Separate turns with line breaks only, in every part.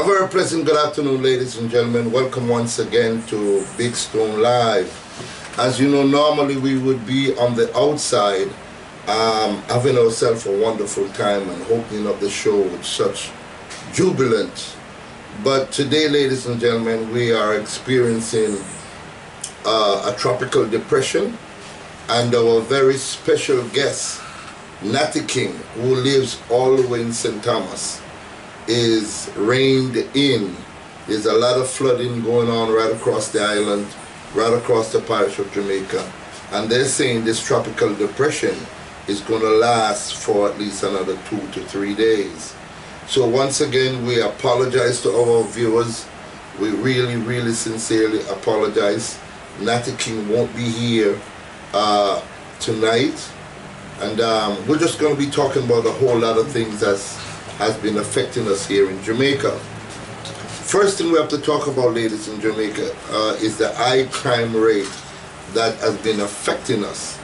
A very pleasant good afternoon, ladies and gentlemen. Welcome once again to Big Stone Live. As you know, normally we would be on the outside having ourselves a wonderful time and opening up the show with such jubilant. But today, ladies and gentlemen, we are experiencing a tropical depression, and our very special guest, Natty King, who lives all the way in St. Thomas, is reined in. There's a lot of flooding going on right across the island, right across the parish of Jamaica, and they're saying this tropical depression is going to last for at least another 2 to 3 days. So once again, we apologize to our viewers. We really sincerely apologize. Natty King won't be here tonight, and we're just going to be talking about a whole lot of things that has been affecting us here in Jamaica. First thing we have to talk about, ladies in Jamaica, is the high crime rate that has been affecting us,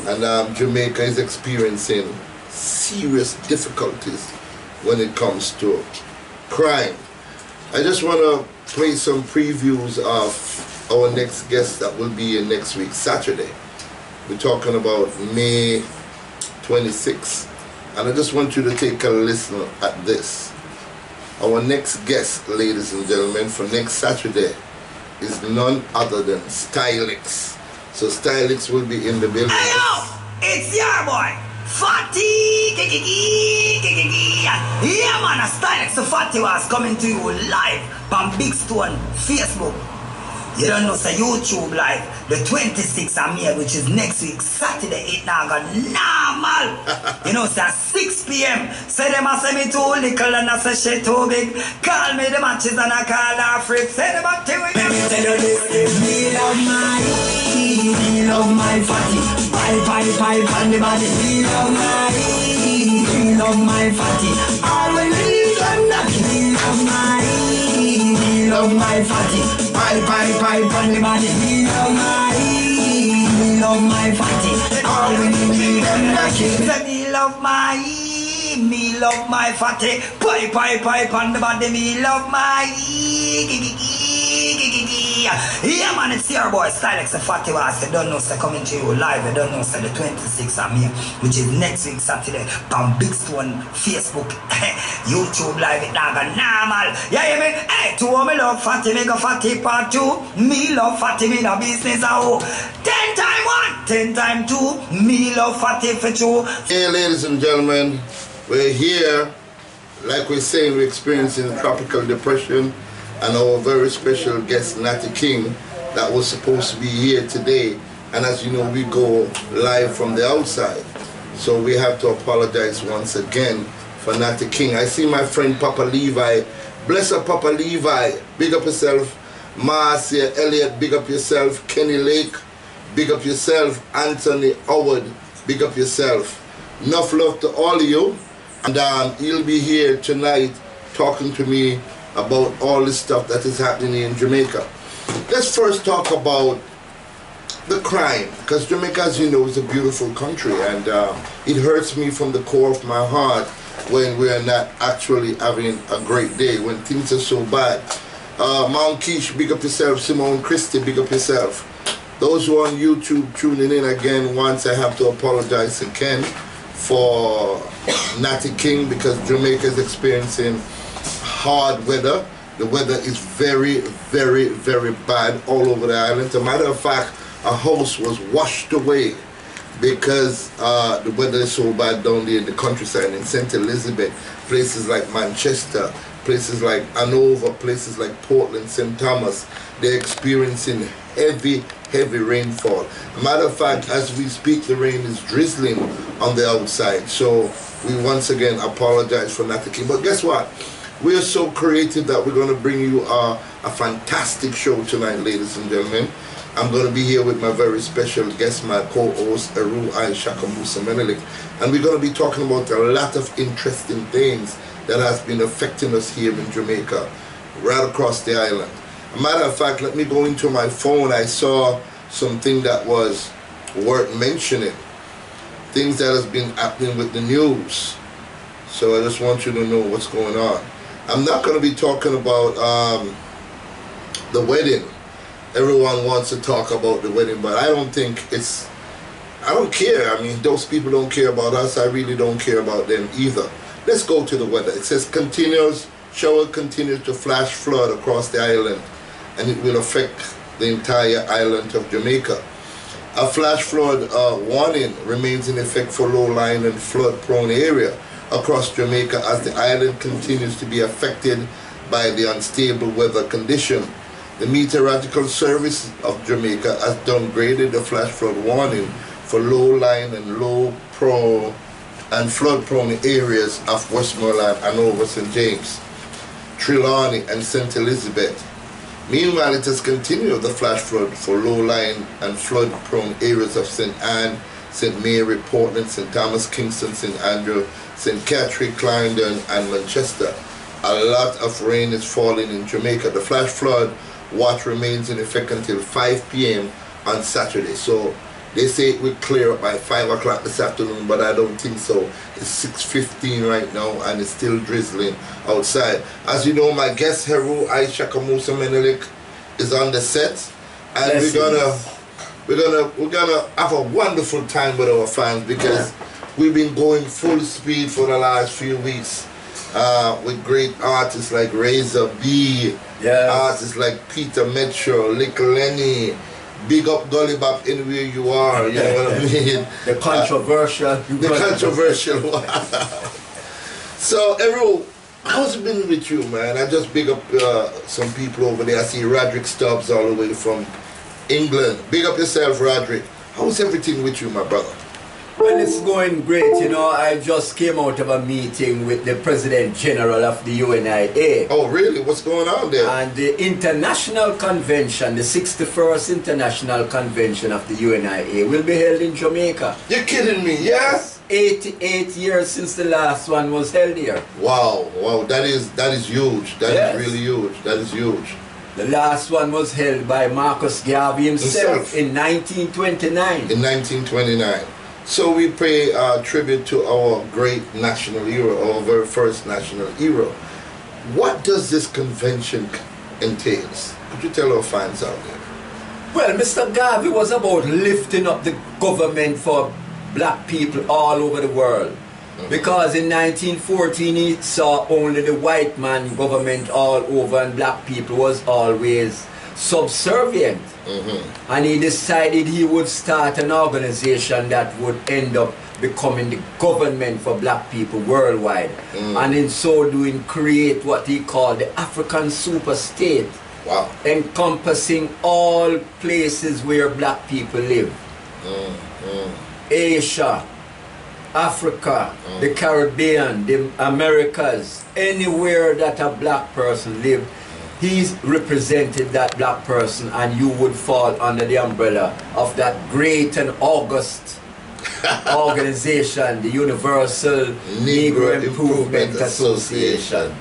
and Jamaica is experiencing serious difficulties when it comes to crime. I just want to play some previews of our next guest that will be in next week, Saturday. We're talking about May 26th. And I just want you to take a listen at this. Our next guest, ladies and gentlemen, for next Saturday is none other than Stylix. So Stylix will be in the building.
Hey yo, it's your boy, Fatty. Yeah man, Stylix the Fatty was coming to you live from Big Stone Facebook. You don't know, say YouTube live, the 26th of May, which is next week, Saturday, it now got normal. You know, say 6 p.m. Say them a say me too little and I say shit too big. Call me the matches and I call her freak. Say them a do it. Me love my fatty. Bye, on the body. Me love my fatty. All when we leave them knocking. Me love my fatty. Bye, on the body. Me love my fatty. All when we leave them knocking. Say me love my fatty. Bye, on the body. Me love my. Yeah man, it's your boy Stylix the Fatty was. You don't know, say coming to you live. You don't know, say the 26th of May, which is next week Saturday, from Big Stone Facebook, YouTube live. It now got normal. Yeah, you mean? Hey, to me love Fatty, me go Fatty part 2. Me love Fatty, me the business out. 10 times 1, 10 times 2. Me love Fatty for 2.
Hey, ladies and gentlemen, we're here. Like we're saying, we're experiencing tropical depression. And our very special guest, Natty King, that was supposed to be here today. And as you know, we go live from the outside. So we have to apologize once again for Natty King. I see my friend Papa Levi. Bless up, Papa Levi. Big up yourself. Marcia, Elliot, big up yourself. Kenny Lake, big up yourself. Anthony Howard, big up yourself. Enough love to all of you. And he'll be here tonight talking to me about all this stuff that is happening in Jamaica. Let's first talk about the crime, because Jamaica, as you know, is a beautiful country, and it hurts me from the core of my heart when we are not actually having a great day, when things are so bad. Mount Keish, big up yourself. Simone Christie, big up yourself. Those who are on YouTube tuning in again, once I have to apologize again for Natty King, because Jamaica is experiencing hard weather. The weather is very bad all over the island. As a matter of fact, a house was washed away because the weather is so bad down there in the countryside, in St. Elizabeth, places like Manchester, places like Hanover, places like Portland, St. Thomas. They're experiencing heavy rainfall. As a matter of fact, as we speak, the rain is drizzling on the outside. So we once again apologize for Natty King. But guess what? We are so creative that we're going to bring you a fantastic show tonight, ladies and gentlemen. I'm going to be here with my very special guest, my co-host, Eru Aishakamusa Menelik. And we're going to be talking about a lot of interesting things that has been affecting us here in Jamaica, right across the island. As a matter of fact, let me go into my phone. I saw something that was worth mentioning. Things that has been happening with the news. So I just want you to know what's going on. I'm not going to be talking about the wedding. Everyone wants to talk about the wedding, but I don't think it's, I don't care. I mean, those people don't care about us. I really don't care about them either. Let's go to the weather. It says shower continues to flash flood across the island, and it will affect the entire island of Jamaica. A flash flood warning remains in effect for low-lying and flood-prone area across Jamaica as the island continues to be affected by the unstable weather condition. The Meteorological Service of Jamaica has downgraded the flash flood warning for low-lying and flood-prone areas of Westmoreland, Hanover, St. James, Trelawney, and St. Elizabeth. Meanwhile, it has continued the flash flood for low-lying and flood-prone areas of St. Anne, St. Mary, Portland, St. Thomas, Kingston, St. Andrew, St. Catherine, Clarendon, and Manchester. A lot of rain is falling in Jamaica. The flash flood watch remains in effect until 5 p.m. on Saturday. So they say it will clear up by 5 o'clock this afternoon, but I don't think so. It's 6:15 right now, and it's still drizzling outside. As you know, my guest Heru Aisha Kamusa Menelik is on the set, and we're gonna have a wonderful time with our fans, because we've been going full speed for the last few weeks with great artists like Razor B, artists like Peter Metro, Little Lenny. Big up Gully Bop anywhere you are, you know what I mean?
The controversial.
The controversial one. So, everyone, how's it been with you, man? I just big up some people over there. I see Roderick Stubbs all the way from England. Big up yourself, Roderick. How's everything with you, my brother?
Well, it's going great. You know, I just came out of a meeting with the President General of the UNIA.
Oh, really? What's going on there?
And the International Convention, the 61st International Convention of the UNIA, will be held in Jamaica.
You're kidding me, yes?
88 years since the last one was held here.
Wow, wow, that is huge. That is really huge. That is huge.
The last one was held by Marcus Garvey himself in 1929.
In 1929. So we pay tribute to our great national hero, our very first national hero. What does this convention entail? Could you tell our fans out there?
Well, Mr. Garvey was about lifting up the government for black people all over the world. Because in 1914 he saw only the white man government all over, and black people was always subservient. And he decided he would start an organization that would end up becoming the government for black people worldwide. And in so doing create what he called the African super state.
Wow.
Encompassing all places where black people live. Asia, Africa, the Caribbean, the Americas, anywhere that a black person lived, he's represented that black person, and you would fall under the umbrella of that great and august organization, the Universal Negro Improvement Association.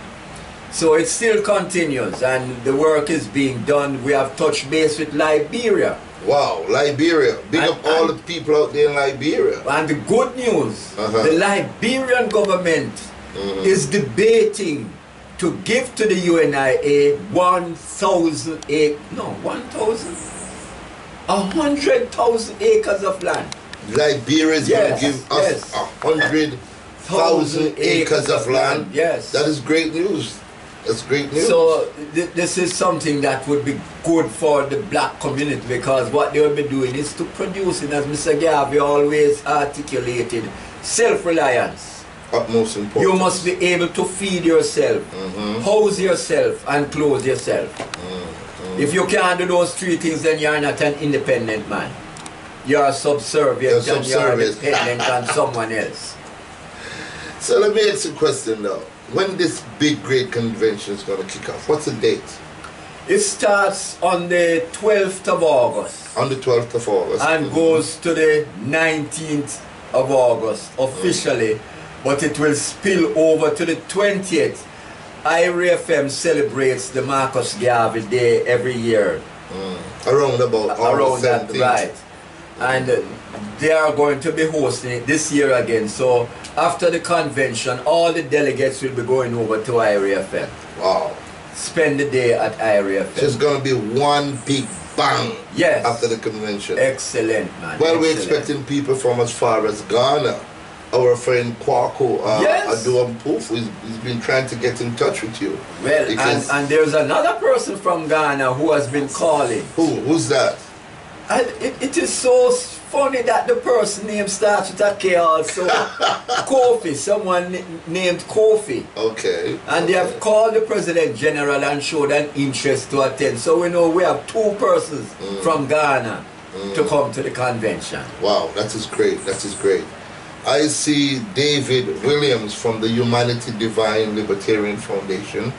So it still continues, and the work is being done. We have touched base with Liberia.
Wow, Liberia. Big up all the people out there in Liberia.
And the good news, the Liberian government is debating to give to the UNIA 100,000 acres of land.
Liberia is going to give us 100,000 acres of land.
Yes.
That is great news. That's great news.
So this is something that would be good for the black community, because what they will be doing is to producing, as Mr. Garvey always articulated, self-reliance.
Utmost important.
You must be able to feed yourself, house yourself, and clothe yourself. If you can't do those three things, then you're not an independent man. You're subservient, and you're dependent on someone else.
So let me ask you a question though. When this big great convention is going to kick off, what's the date?
It starts on the 12th of August.
On the 12th of August.
And goes to the 19th of August officially. But it will spill over to the 20th. IRFM celebrates the Marcus Garvey Day every year.
Around about August 17th.
Right. and they are going to be hosting it this year again. So after the convention, all the delegates will be going over to IRFM.
Wow.
Spend the day at IRFM.
So it's going to be one big bang,
yes,
after the convention.
Excellent, man.
Well,
excellent.
We're expecting people from as far as Ghana. Our friend Kwaku
yes,
Aduampuf, he's been trying to get in touch with you.
Well, and there's another person from Ghana who has been calling.
Who's that?
And it is so funny that the person name starts with a K also. Kofi, someone named Kofi.
Okay.
And they have called the President General and showed an interest to attend. So we know we have 2 persons from Ghana to come to the convention.
Wow, that is great. That is great. I see David Williams from the Humanity Divine Libertarian Foundation.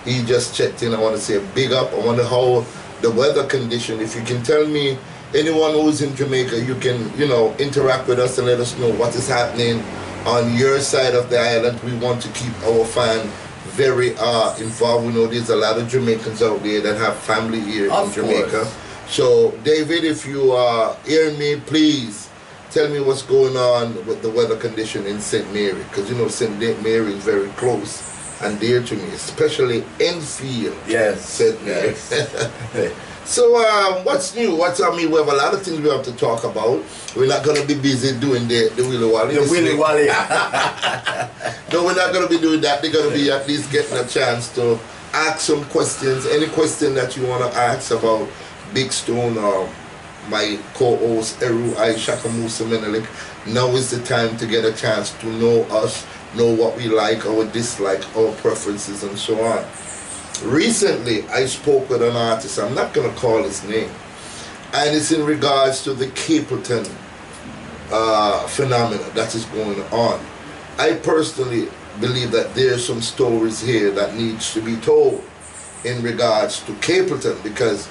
He just checked in. I want to say a big up. I wonder how the weather condition, if you can tell me, anyone who's in Jamaica, you can, interact with us and let us know what is happening on your side of the island. We want to keep our fan very involved. We know there's a lot of Jamaicans out there that have family here in Jamaica. So, David, if you hear me, please tell me what's going on with the weather condition in St. Mary, because St. Mary is very close and dear to me, especially Enfield.
Yes,
St. Mary.
Yes.
So what's new? We have a lot of things we have to talk about. We're not going to be busy doing the Willy Wally.
The Willy Wally.
No, we're not going to be doing that. They're going to be at least getting a chance to ask some questions. Any question that you want to ask about Big Stone or my co-host Eru Shakamusa Menelik, now is the time to get a chance to know us, know what we like, our dislike, our preferences, and so on. Recently, I spoke with an artist, I'm not going to call his name, and it's in regards to the Capleton phenomena that is going on. I personally believe that there are some stories here that needs to be told in regards to Capleton, because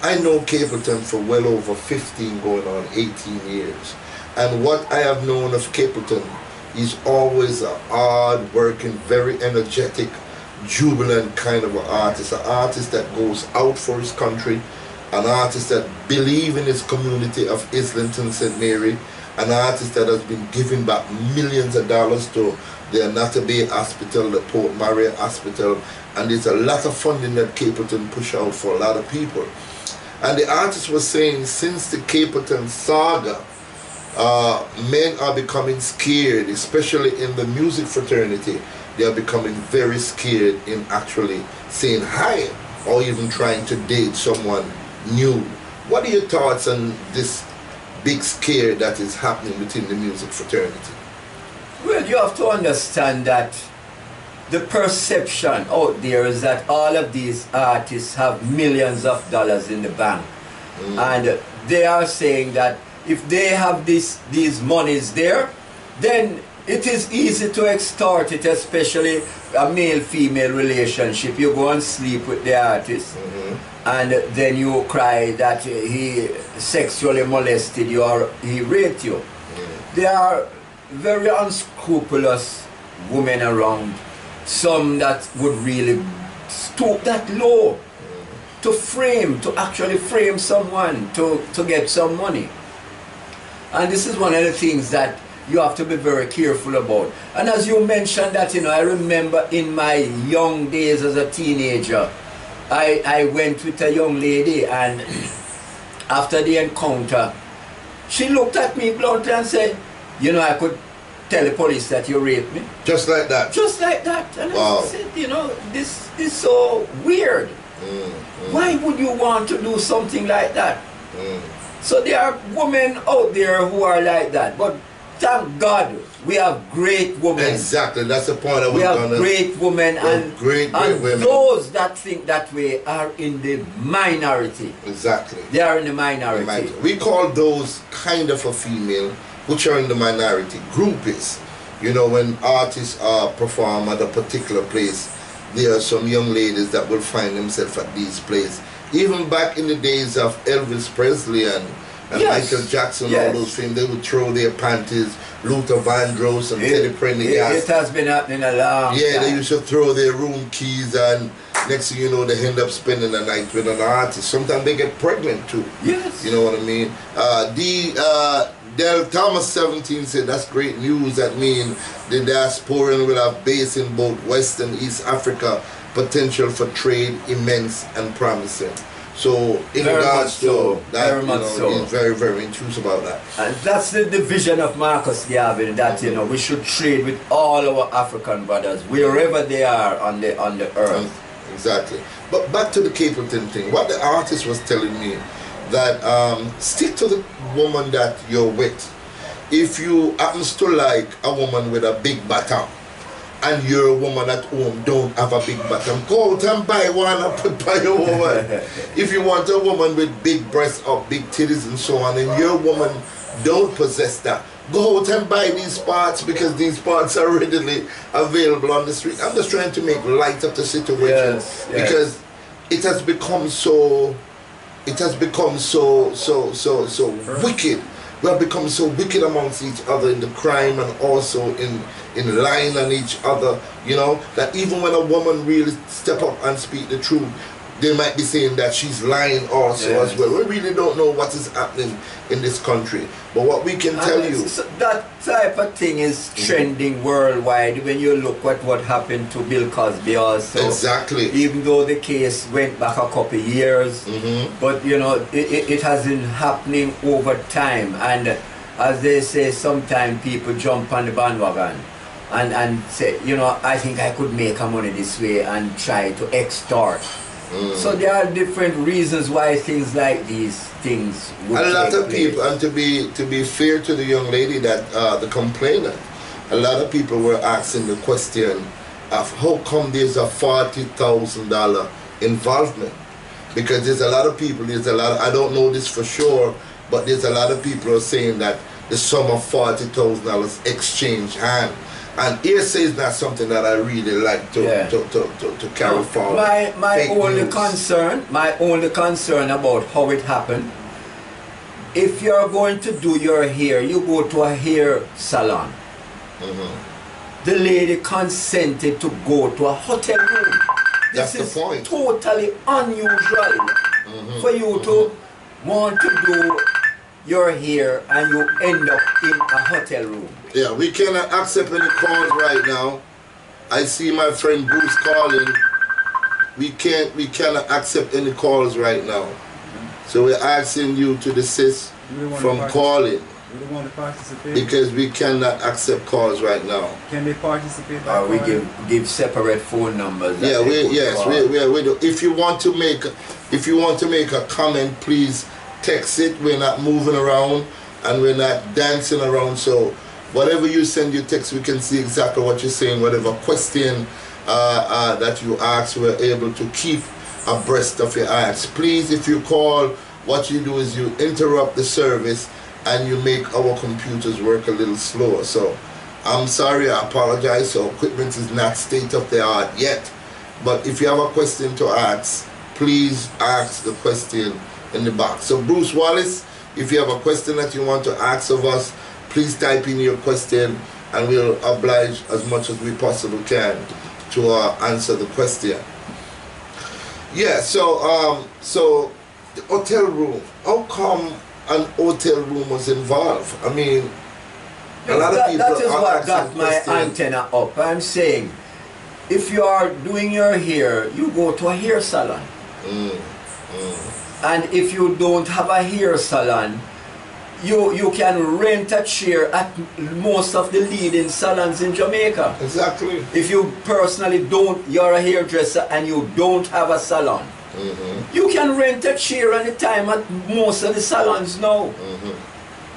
I know Capleton for well over 15 going on 18 years. And what I have known of Capleton is always a hard-working, very energetic, jubilant kind of an artist that goes out for his country, an artist that believes in his community of Islington, St. Mary, an artist that has been giving back millions of dollars to the Anata Bay Hospital, the Port Maria Hospital, and there's a lot of funding that Capleton push out for a lot of people. And the artist was saying, since the Capleton saga, men are becoming scared, especially in the music fraternity. They are becoming very scared in actually saying hi or even trying to date someone new. What are your thoughts on this big scare that is happening within the music fraternity?
Well, you have to understand that the perception out there is that all of these artists have millions of dollars in the bank. And they are saying that if they have these monies there, then it is easy to extort it, especially a male-female relationship. You go and sleep with the artist, and then you cry that he sexually molested you or he raped you. There are very unscrupulous women around, some that would really stoop that low to actually frame someone to get some money. And this is one of the things that you have to be very careful about. And as you mentioned that, I remember in my young days as a teenager, I went with a young lady, and after the encounter, she looked at me bluntly and said, I could tell the police that you raped me.
Just like that?
Just like that. And
wow.
I said, this is so weird. Why would you want to do something like that? So there are women out there who are like that, but thank God we have great women.
Exactly, that's the point I was
going to... We have great women, and
great women.
Those that think that way are in the minority.
Exactly.
They are in the minority.
We call those kind of a female, which are in the minority, groupies. When artists perform at a particular place, there are some young ladies that will find themselves at these places. Even back in the days of Elvis Presley and
yes.
Michael Jackson,
yes.
all those things, they would throw their panties. Luther Vandross and Teddy Prendergast.
It has been happening a long time.
Yeah, they used to throw their room keys and Next thing you know, they end up spending the night with an artist. Sometimes they get pregnant too.
Yes.
You know what I mean? Del Thomas 17 said, that's great news. That means the diasporan will have base in both West and East Africa. Potential for trade immense and promising. So in regards to that, he's very, very enthused about that.
And that's the vision of Marcus Garvey, that we should trade with all our African brothers wherever they are on the earth.
Exactly. But back to the Capleton thing. What the artist was telling me, that stick to the woman that you're with. If you happens to like a woman with a big bottom, and you're a woman at home don't have a big bottom, go out and buy one and put by your woman. If you want a woman with big breasts or big titties and so on, and your woman don't possess that, go out and buy these parts, because these parts are readily available on the street. I'm just trying to make light of the situation, because it has become so wicked. We have become so wicked amongst each other in the crime, and also in lying on each other, that even when a woman really step up and speak the truth, they might be saying that she's lying also as well. We really don't know what is happening in this country. But what we can tell you...
So that type of thing is trending worldwide when you look at what happened to Bill Cosby also.
Exactly.
Even though the case went back a couple of years, but it has been happening over time. And as they say, sometimes people jump on the bandwagon and say, I think I could make a money this way, and try to extort. So there are different reasons why things like these things would
a lot of
place.
people, and to be fair to the young lady that the complainant, a lot of people were asking the question of how come there's a $40,000 involvement, because there's a lot of people, I don't know this for sure, but there's a lot of people who are saying that the sum of $40,000 exchange hand. And hearsay is not something that I really like to carry forward.
My only concern about how it happened, if you're going to do your hair, you go to a hair salon. The lady consented to go to a hotel room.
That's
This
the point.
is totally unusual for you to want to do your hair and you end up in a hotel room.
Yeah, we cannot accept any calls right now. I see my friend Bruce calling. We cannot accept any calls right now. So we're asking you to desist from calling.
We don't want to participate.
Because we cannot accept calls right now.
Can they participate?
We give separate phone numbers.
Yeah, we do. If you want to make a comment, please text it. We're not moving around and we're not dancing around, so whatever you send your text, we can see exactly what you're saying. Whatever question that you ask, we're able to keep abreast of your acts. Please, if you call, what you do is you interrupt the service and you make our computers work a little slower. So I'm sorry, I apologize. So equipment is not state of the art yet, but if you have a question to ask, please ask the question in the box. So Bruce Wallace, if you have a question that you want to ask of us, please type in your question and we'll oblige as much as we possibly can to answer the question. Yeah, so the hotel room, how come an hotel room was involved? I mean, a lot of people
that is what got my
questions.
antenna up. I'm saying, if you are doing your hair, you go to a hair salon. And if you don't have a hair salon, you can rent a chair at most of the leading salons in Jamaica.
Exactly.
If you personally you're a hairdresser and you don't have a salon, you can rent a chair anytime at most of the salons now.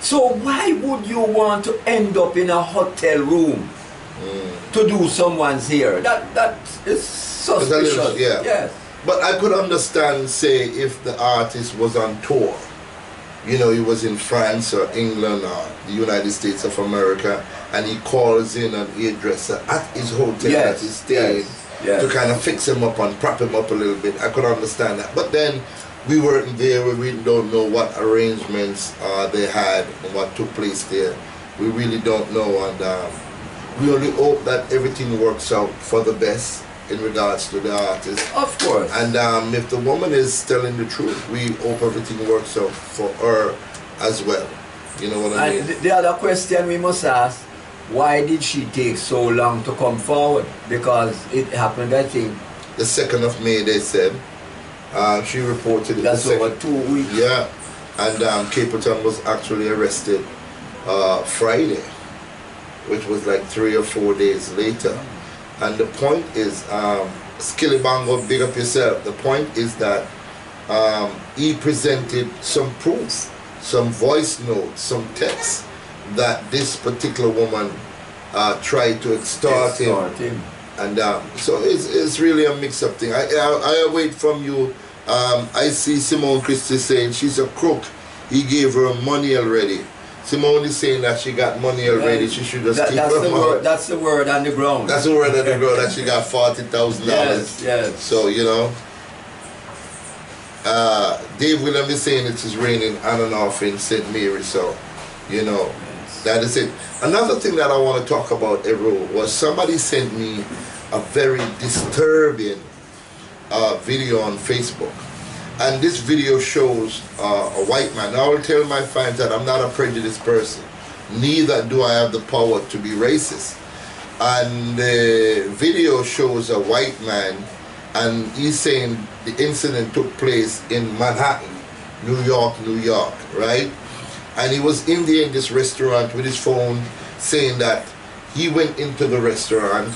So why would you want to end up in a hotel room to do someone's hair? That is suspicious.
Yeah.
Yes.
But I could understand, say, if the artist was on tour. You know, he was in France or England or the United States of America, and he calls in an hairdresser at his hotel that he's staying to kind of fix him up and prop him up a little bit. I could understand that. But then we weren't there. We really don't know what arrangements they had and what took place there. We really don't know, and we only hope that everything works out for the best. in regards to the artist.
Of course.
And if the woman is telling the truth, we hope everything works out for her as well. You know what I mean?
And the other question we must ask, why did she take so long to come forward? Because it happened, I think,
the 2nd of May, they said. She reported it.
That's over 2 weeks.
Yeah. And Capleton was actually arrested Friday, which was like 3 or 4 days later. And the point is, Skillybango, big up yourself. The point is that he presented some proof, some voice notes, some text that this particular woman tried to extort him. And so it's really a mix-up thing. I await from you. I see Simone Christie saying she's a crook. He gave her money already. Simone is saying that she got money already. She should just keep her money.
That's the word on the ground.
That's the word on the ground, that she got $40,000.
Yes.
So, you know, Dave William is saying it is raining on and off in St. Mary. So, you know, that is it. Another thing that I want to talk about, Ebro, was somebody sent me a very disturbing video on Facebook. And this video shows a white man. Now I will tell my fans that I'm not a prejudiced person. Neither do I have the power to be racist. And the video shows a white man, and he's saying the incident took place in Manhattan, New York, right? And he was in this restaurant with his phone, saying that he went into the restaurant.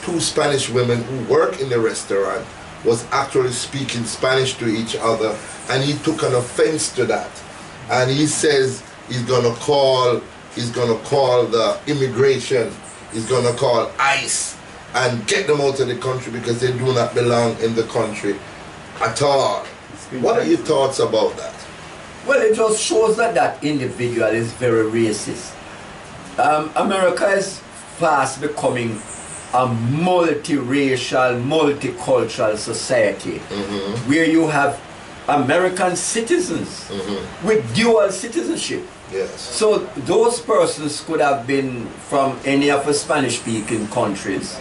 2 Spanish women who work in the restaurant was actually speaking Spanish to each other, and he took an offense to that. And he says he's gonna call the immigration, he's gonna call ICE and get them out of the country because they do not belong in the country at all. What are your thoughts about that?
Well, it just shows that that individual is very racist. America is fast becoming a multiracial, multicultural society where you have American citizens with dual citizenship.
Yes.
So those persons could have been from any of the Spanish-speaking countries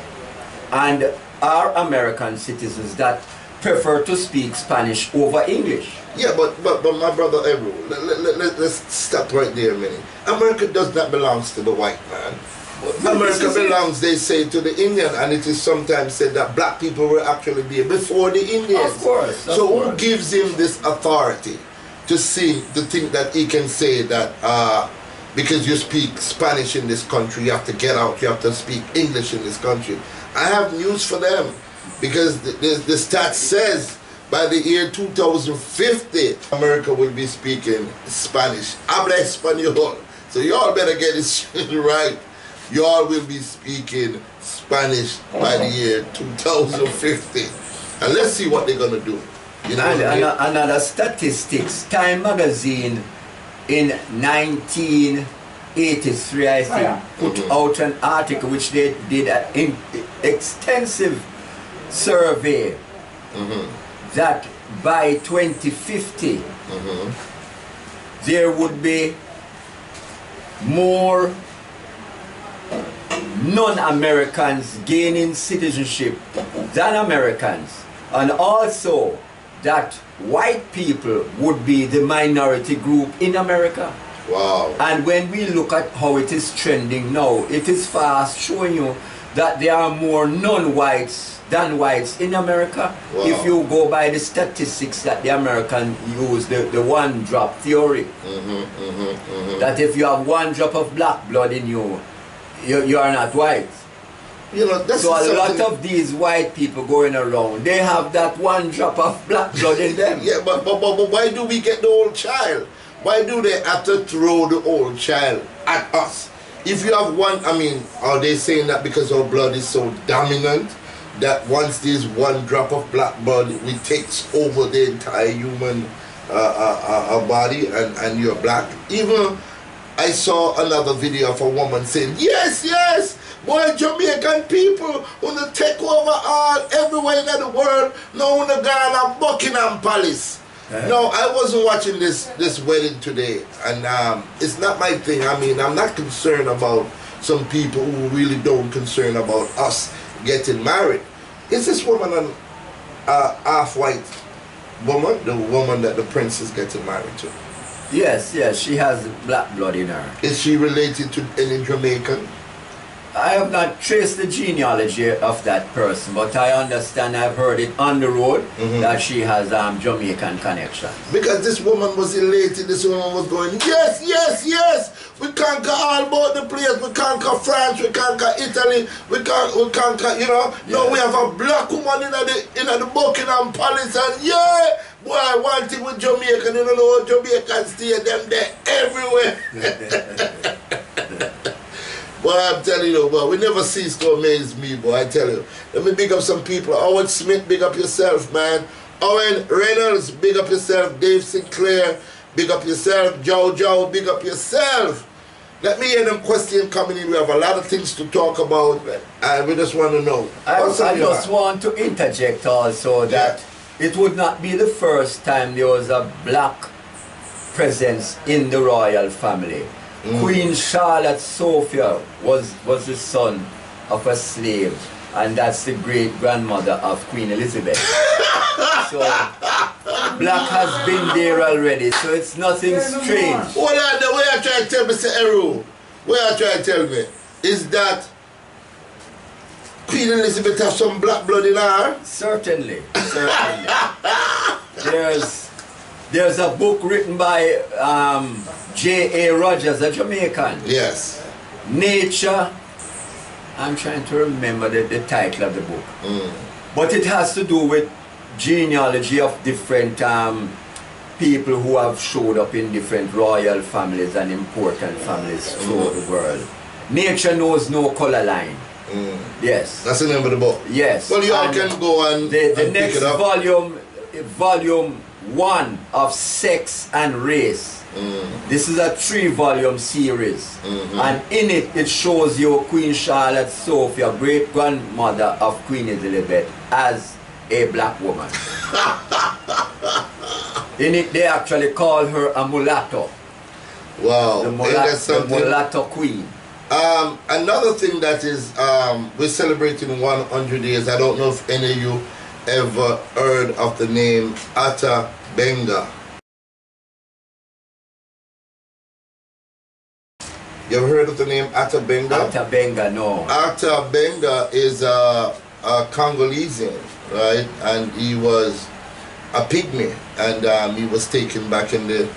and are American citizens that prefer to speak Spanish over English.
Yeah, but my brother Ebro, let's stop right there a minute. America does not belong to the white man. America belongs, they say, to the Indian, and it is sometimes said that black people were actually there before the Indians.
Of course.
So who gives him this authority to think that he can say that because you speak Spanish in this country, you have to get out, you have to speak English in this country? I have news for them, because the stat says by the year 2050, America will be speaking Spanish. Habla español. So you all better get it right. You all will be speaking Spanish by the year 2050. And let's see what they're going to do. You know,
another statistics, Time magazine in 1983, I think, put out an article which they did an extensive survey that by 2050 there would be more non-Americans gaining citizenship than Americans, and also that white people would be the minority group in America.
Wow.
And when we look at how it is trending now, it is fast showing you that there are more non-whites than whites in America.
Wow.
If you go by the statistics that the American use, the one drop theory, that if you have 1 drop of black blood in you, you are not white.
You know, that's
so a lot of these white people going around, they have that 1 drop of black blood in them.
Yeah, but why do we get the old child? Why do they have to throw the old child at us? If you have one, I mean, are they saying that because our blood is so dominant that once there's 1 drop of black blood, it takes over the entire human body and you're black? Even I saw another video of a woman saying, yes, boy, Jamaican people wanna take over all everywhere in the world. No one gone to Buckingham Palace. No, I wasn't watching this wedding today, and it's not my thing. I mean, I'm not concerned about some people who really don't concern about us getting married. Is this woman an half-white woman? The woman that the prince is getting married to?
Yes, she has black blood in her.
Is she related to any Jamaican?
I have not traced the genealogy of that person, but I understand, I've heard it on the road, that she has Jamaican connections.
Because this woman was elated, this woman was going, yes, yes, yes, we conquer all about the place, we conquer France, we conquer Italy, we conquer, you know.
Yeah.
No, we have a black woman in the Buckingham Palace, and yeah, boy, one thing with Jamaica, you don't know how Jamaicans stay, them there everywhere. Boy, I'm telling you, boy, we never cease to amaze me, boy, I tell you. Let me big up some people. Owen Smith, big up yourself, man. Owen Reynolds, big up yourself. Dave Sinclair, big up yourself. Joe, big up yourself. Let me hear them questions coming in. We have a lot of things to talk about, and we just want to know.
I just want to interject also that it would not be the first time there was a black presence in the royal family. Queen Charlotte Sophia was the son of a slave, and that's the great-grandmother of Queen Elizabeth. So black has been there already, so it's nothing strange.
Hold on, the way I try to tell Mr. Eru, what I try to tell me is that Queen Elizabeth has some black blood in her.
Certainly. There's a book written by J.A. Rogers, a Jamaican.
Yes.
Nature. I'm trying to remember the title of the book. But it has to do with genealogy of different people who have showed up in different royal families and important families throughout the world. Nature knows no color line. Yes.
That's the name of the book.
Yes.
Well, you all can go and
the next
pick it up.
volume 1 of Sex and Race. This is a 3-volume series, and in it shows you Queen Charlotte Sophia, great-grandmother of Queen Elizabeth, as a black woman. In it they actually call her a mulatto.
Wow.
The mulatto queen.
Another thing that is, we're celebrating 100 years. I don't know if any of you ever heard of the name Atta Benga. You ever heard of the name Atta Benga?
Atta Benga, no.
Atta Benga is a Congolese, right? And he was a pygmy, and he was taken back in the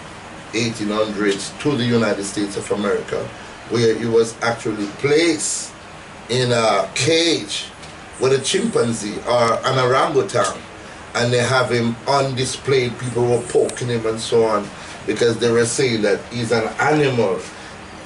1800s to the United States of America, where he was actually placed in a cage with a chimpanzee or an orangutan, and they have him on display. People were poking him and so on, because they were saying that he's an animal.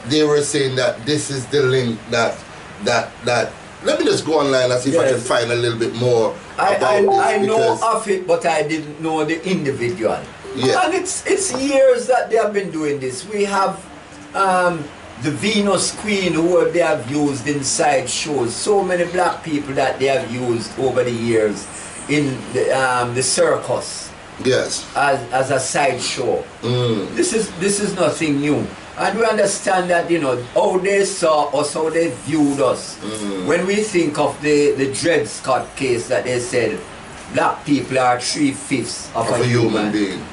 They were saying that this is the link that let me just go online and see if I can find a little bit more about this.
I know of it, but I didn't know the individual.
Yeah.
And it's years that they have been doing this. We have the Venus Queen, who they have used in side shows. So many black people that they have used over the years in the circus.
Yes.
As a side show. This is nothing new. And we understand that, you know, how they saw us, how they viewed us. When we think of the Dred Scott case, that they said black people are 3/5 of a human
being.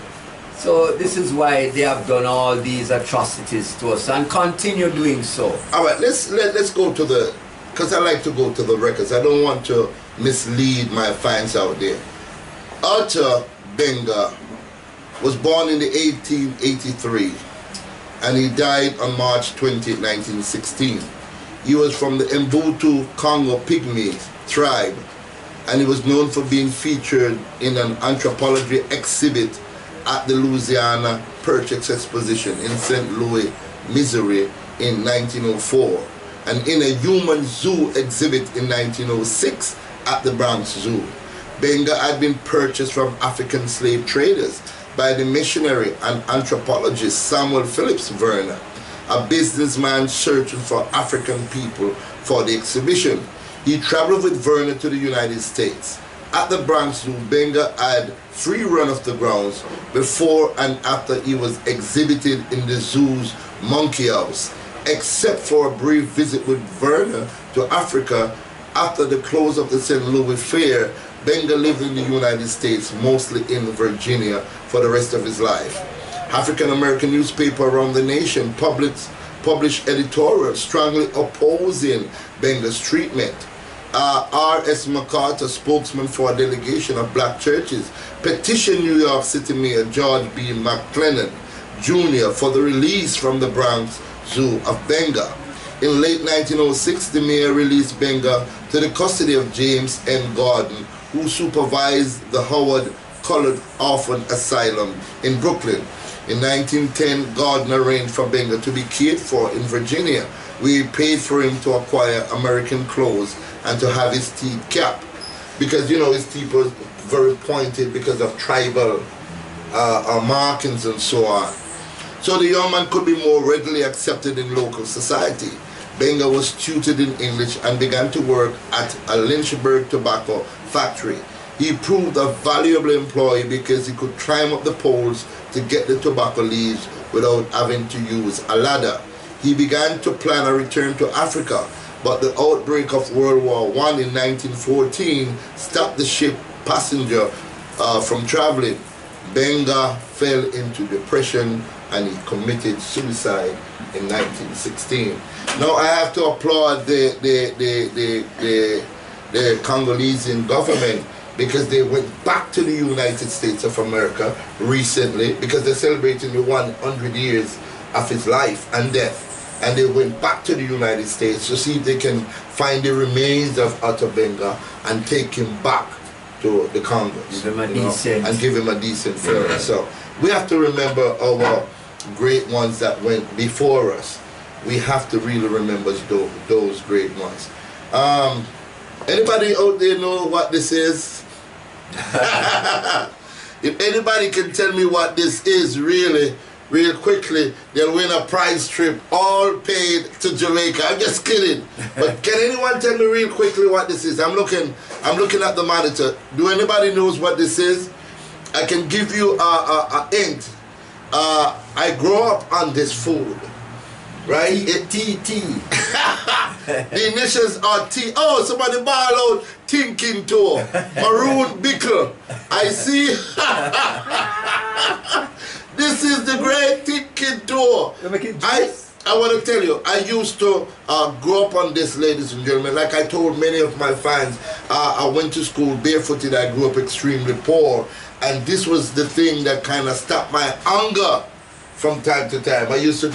So this is why they have done all these atrocities to us and continue doing so.
All right, let's go to the, because I like to go to the records. I don't want to mislead my fans out there. Atta Benga was born in the 1883. And he died on March 20, 1916. He was from the Mbutu Congo Pygmy tribe, and he was known for being featured in an anthropology exhibit at the Louisiana Purchase Exposition in St. Louis, Missouri in 1904, and in a human zoo exhibit in 1906 at the Bronx Zoo. Benga had been purchased from African slave traders by the missionary and anthropologist Samuel Phillips Verner, a businessman searching for African people for the exhibition. He traveled with Verner to the United States. At the Bronx Zoo, Benga had free run of the grounds before and after he was exhibited in the zoo's monkey house. Except for a brief visit with Verner to Africa After the close of the St. Louis Fair, Benga lived in the United States, mostly in Virginia, for the rest of his life. African-American newspapers around the nation published editorials strongly opposing Benga's treatment. R.S. MacArthur, spokesman for a delegation of black churches, petitioned New York City Mayor George B. McClellan Jr. for the release from the Bronx Zoo of Benga. In late 1906, the mayor released Benga to the custody of James N. Gordon, who supervised the Howard Colored Orphan Asylum in Brooklyn. In 1910, Gordon arranged for Benga to be cared for in Virginia, where he paid for him to acquire American clothes and to have his teeth capped. Because, you know, his teeth were very pointed because of tribal markings and so on. So the young man could be more readily accepted in local society. Benga was tutored in English and began to work at a Lynchburg tobacco factory. He proved a valuable employee because he could climb up the poles to get the tobacco leaves without having to use a ladder. He began to plan a return to Africa, but the outbreak of World War I in 1914 stopped the ship passenger from traveling. Benga fell into depression and he committed suicide in 1916. Now I have to applaud the Congolese government, because they went back to the United States of America recently, because they're celebrating the 100 years of his life and death. And they went back to the United States to see if they can find the remains of Otto Benga and take him back to the Congos, and give him a decent funeral. So we have to remember our great ones that went before us. We have to really remember those great ones. Anybody out there know what this is? If anybody can tell me what this is really, real quickly, they'll win a prize trip, all paid to Jamaica. I'm just kidding. But can anyone tell me real quickly what this is? I'm looking at the monitor. Do anybody knows what this is? I can give you a hint. I grew up on this food, right?
T.
The initials are T. Oh, somebody ball out thinking to Maroon Bickle. I see. This is the great thinking tour. I want to tell you, I used to grow up on this, ladies and gentlemen. Like I told many of my fans, I went to school barefooted. I grew up extremely poor. And this was the thing that kind of stopped my hunger from time to time. I used to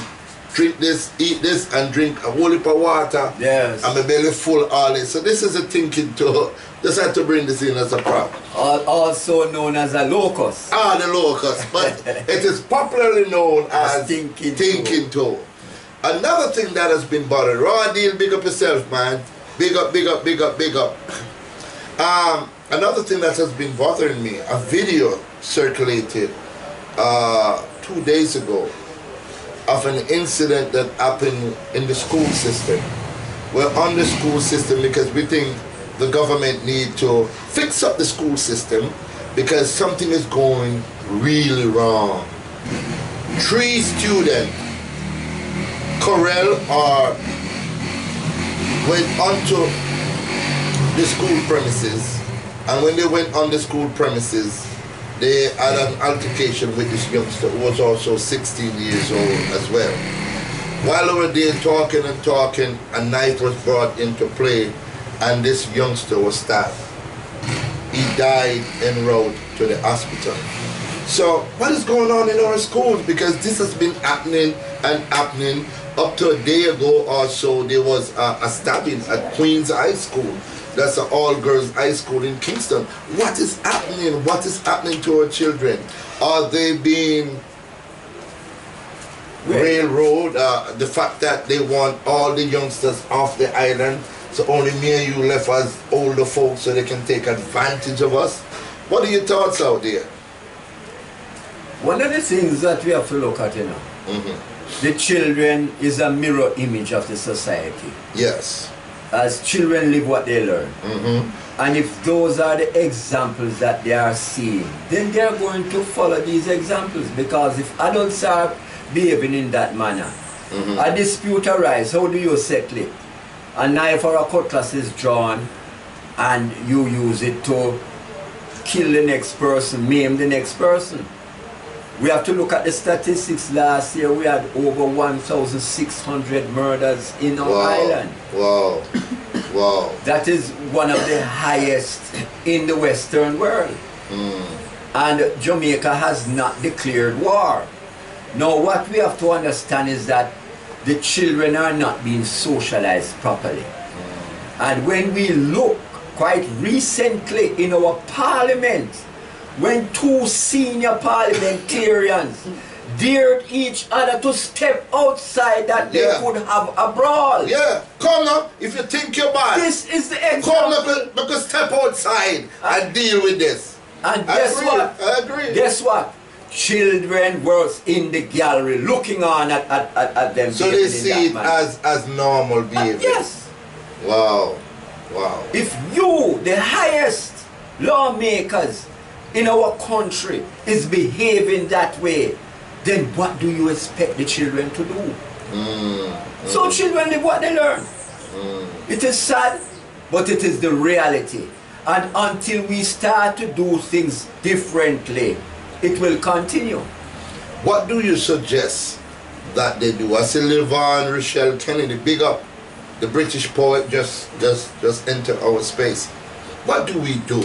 drink this, eat this, and drink a whole heap of water.
Yes.
And my belly full all this. So this is a thinking tour. Just had to bring this in as a prop.
Also known as a locust.
Ah, the locust. But it is popularly known as
thinking
tour. Another thing that has been bothering, Raw Deal, big up yourself, man. Big up, big up, big up, big up. Another thing that has been bothering me, a video circulated 2 days ago of an incident that happened in the school system. We're on the school system because we think the government need to fix up the school system because something is going really wrong. 3 students, Corel, went onto the school premises, and when they went on the school premises, they had an altercation with this youngster who was also 16 years old as well. While they were there talking and talking, a knife was brought into play and this youngster was stabbed. He died en route to the hospital. So what is going on in our schools? Because this has been happening and happening. Up to a day ago or so, there was a stabbing at Queens High School. That's an all-girls high school in Kingston. What is happening? What is happening to our children? Are they being railroad? The fact that they want all the youngsters off the island, so only me and you left as older folks so they can take advantage of us. What are your thoughts out there?
One of the things that we have to look at, you know, the children is a mirror image of the society.
Yes.
As children live what they learn. And if those are the examples that they are seeing, then they are going to follow these examples. Because if adults are behaving in that manner, a dispute arises, how do you settle it? a knife or a cutlass is drawn and you use it to kill the next person, maim the next person. We have to look at the statistics. Last year we had over 1,600 murders in our island.
Wow. Wow.
That is one of the highest in the Western world. And Jamaica has not declared war. Now what we have to understand is that the children are not being socialized properly. And when we look quite recently in our parliament, when two senior parliamentarians dared each other to step outside that they could have a brawl.
Yeah, come now, if you think you're bad.
This is the example.
Come now, because step outside and deal with this.
And guess what?
I agree.
Guess what? Children were in the gallery looking on at them.
So they see it as normal behavior.
Yes.
Wow. Wow.
If you, the highest lawmakers in our country, is behaving that way, then what do you expect the children to do? So children live what they learn. It is sad, but it is the reality. And until we start to do things differently, it will continue.
What do you suggest that they do? I see Levon Rochelle Kennedy, big up. The British poet just entered our space. What do we do?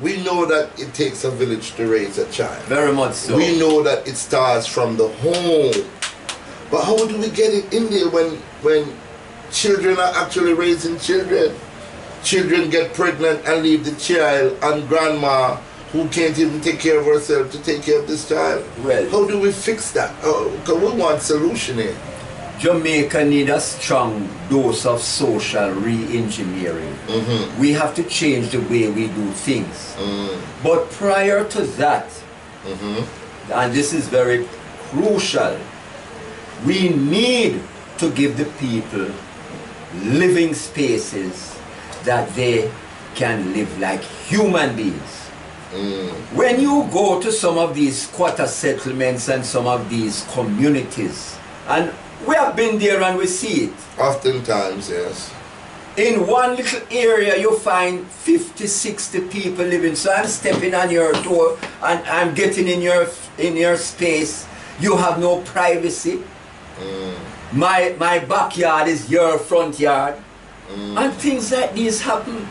We know that it takes a village to raise a child.
Very much so.
We know that it starts from the home. But how do we get it in there when children are actually raising children? Children get pregnant and leave the child and grandma who can't even take care of herself to take care of this child.
Well,
how do we fix that? Because we want solution here.
Jamaica needs a strong dose of social re-engineering. We have to change the way we do things. But prior to that, and this is very crucial, we need to give the people living spaces that they can live like human beings. When you go to some of these squatter settlements and some of these communities, and we have been there and we see it.
Oftentimes, yes.
In one little area you find 50, 60 people living. So I'm stepping on your door and I'm getting in your space. You have no privacy. My backyard is your front yard. And things like these happen.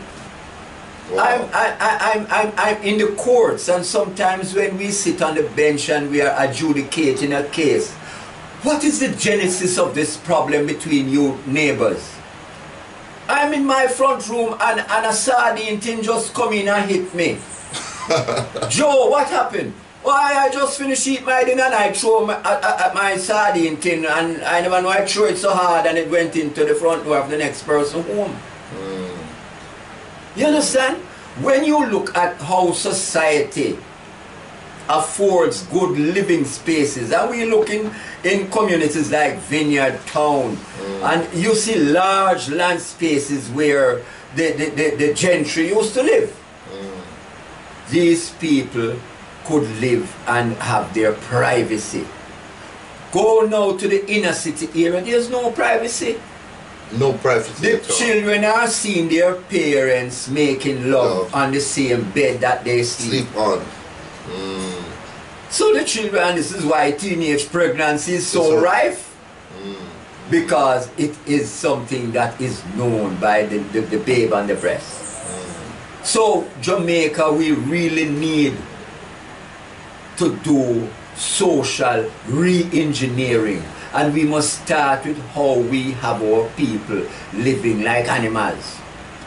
Wow.
I'm in the courts, and sometimes when we sit on the bench and we are adjudicating a case, what is the genesis of this problem between you neighbors? I'm in my front room and a sardine tin just come in and hit me. Joe, what happened? Why, I just finished eating my dinner and I threw my sardine tin, and I never know I threw it so hard and it went into the front door of the next person home. You understand? When you look at how society affords good living spaces, and we look in communities like Vineyard Town, and you see large land spaces where the gentry used to live. These people could live and have their privacy. Go now to the inner city area, there's no privacy.
No privacy
The
at all.
children are seeing their parents making love on the same bed that they sleep
on.
So the children, this is why teenage pregnancy is so rife, because it is something that is known by the babe on the breast. So Jamaica, we really need to do social re-engineering, and we must start with how we have our people living like animals.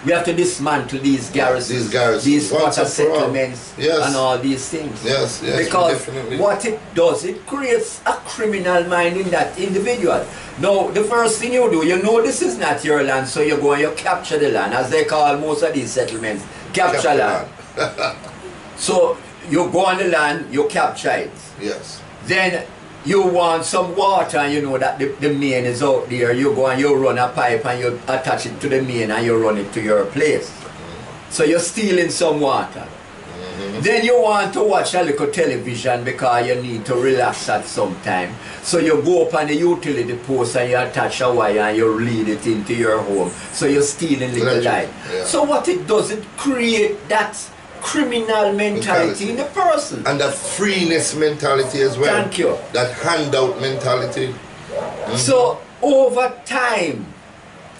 We have to dismantle these garrisons, these squatter settlements, and all these things.
Yes, yes,
because
definitely.
what it does, it creates a criminal mind in that individual. Now, the first thing you do, you know this is not your land, so you go and you capture the land, as they call most of these settlements, capture land. So you go on the land, you capture it.
Yes.
Then you want some water, and you know that the main is out there. You go and you run a pipe and you attach it to the main and you run it to your place. So you're stealing some water. Then you want to watch a little television because you need to relax at some time. So you go up on the utility post and you attach a wire and you lead it into your home. So you're stealing little light.
Yeah.
So what it does, it create that criminal mentality in the person.
And that freeness mentality as well.
Thank you.
That handout mentality.
So over time,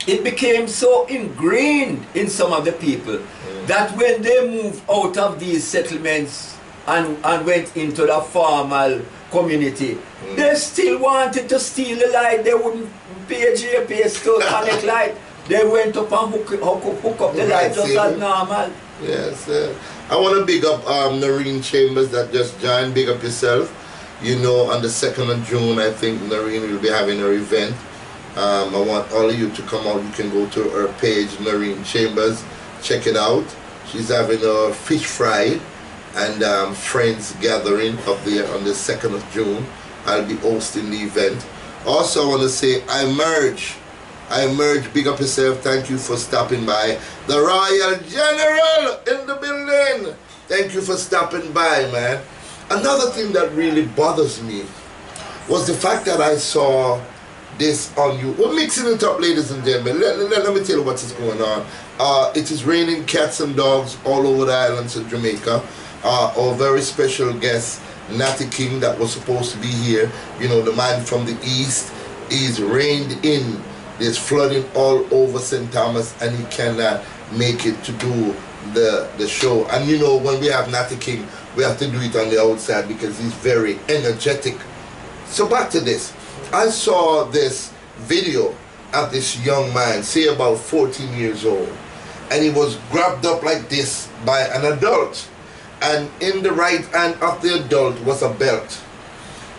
it became so ingrained in some of the people that when they moved out of these settlements and went into the formal community, they still wanted to steal the light. They wouldn't pay GPS to connect light. They went up and hook up the light just as normal.
Yes, I want to big up Noreen Chambers that just joined. Big up yourself. You know, on the 2nd of June, I think Noreen will be having her event. I want all of you to come out. You can go to her page, Noreen Chambers. Check it out. She's having a fish fry and friends gathering up there on the 2nd of June. I'll be hosting the event. Also, I want to say, I merge, big up yourself. Thank you for stopping by. The Royal General in the building. Thank you for stopping by, man. Another thing that really bothers me was the fact that I saw this on you. We're mixing it up, ladies and gentlemen. Let me tell you what is going on. It is raining cats and dogs all over the islands of Jamaica. Our very special guest, Natty King, that was supposed to be here, you know, the man from the east, is reined in. There's flooding all over St. Thomas and he cannot make it to do the show. And you know, when we have Natty King, we have to do it on the outside because he's very energetic. So back to this. I saw this video of this young man, say about 14 years old, and he was grabbed up like this by an adult, and in the right hand of the adult was a belt,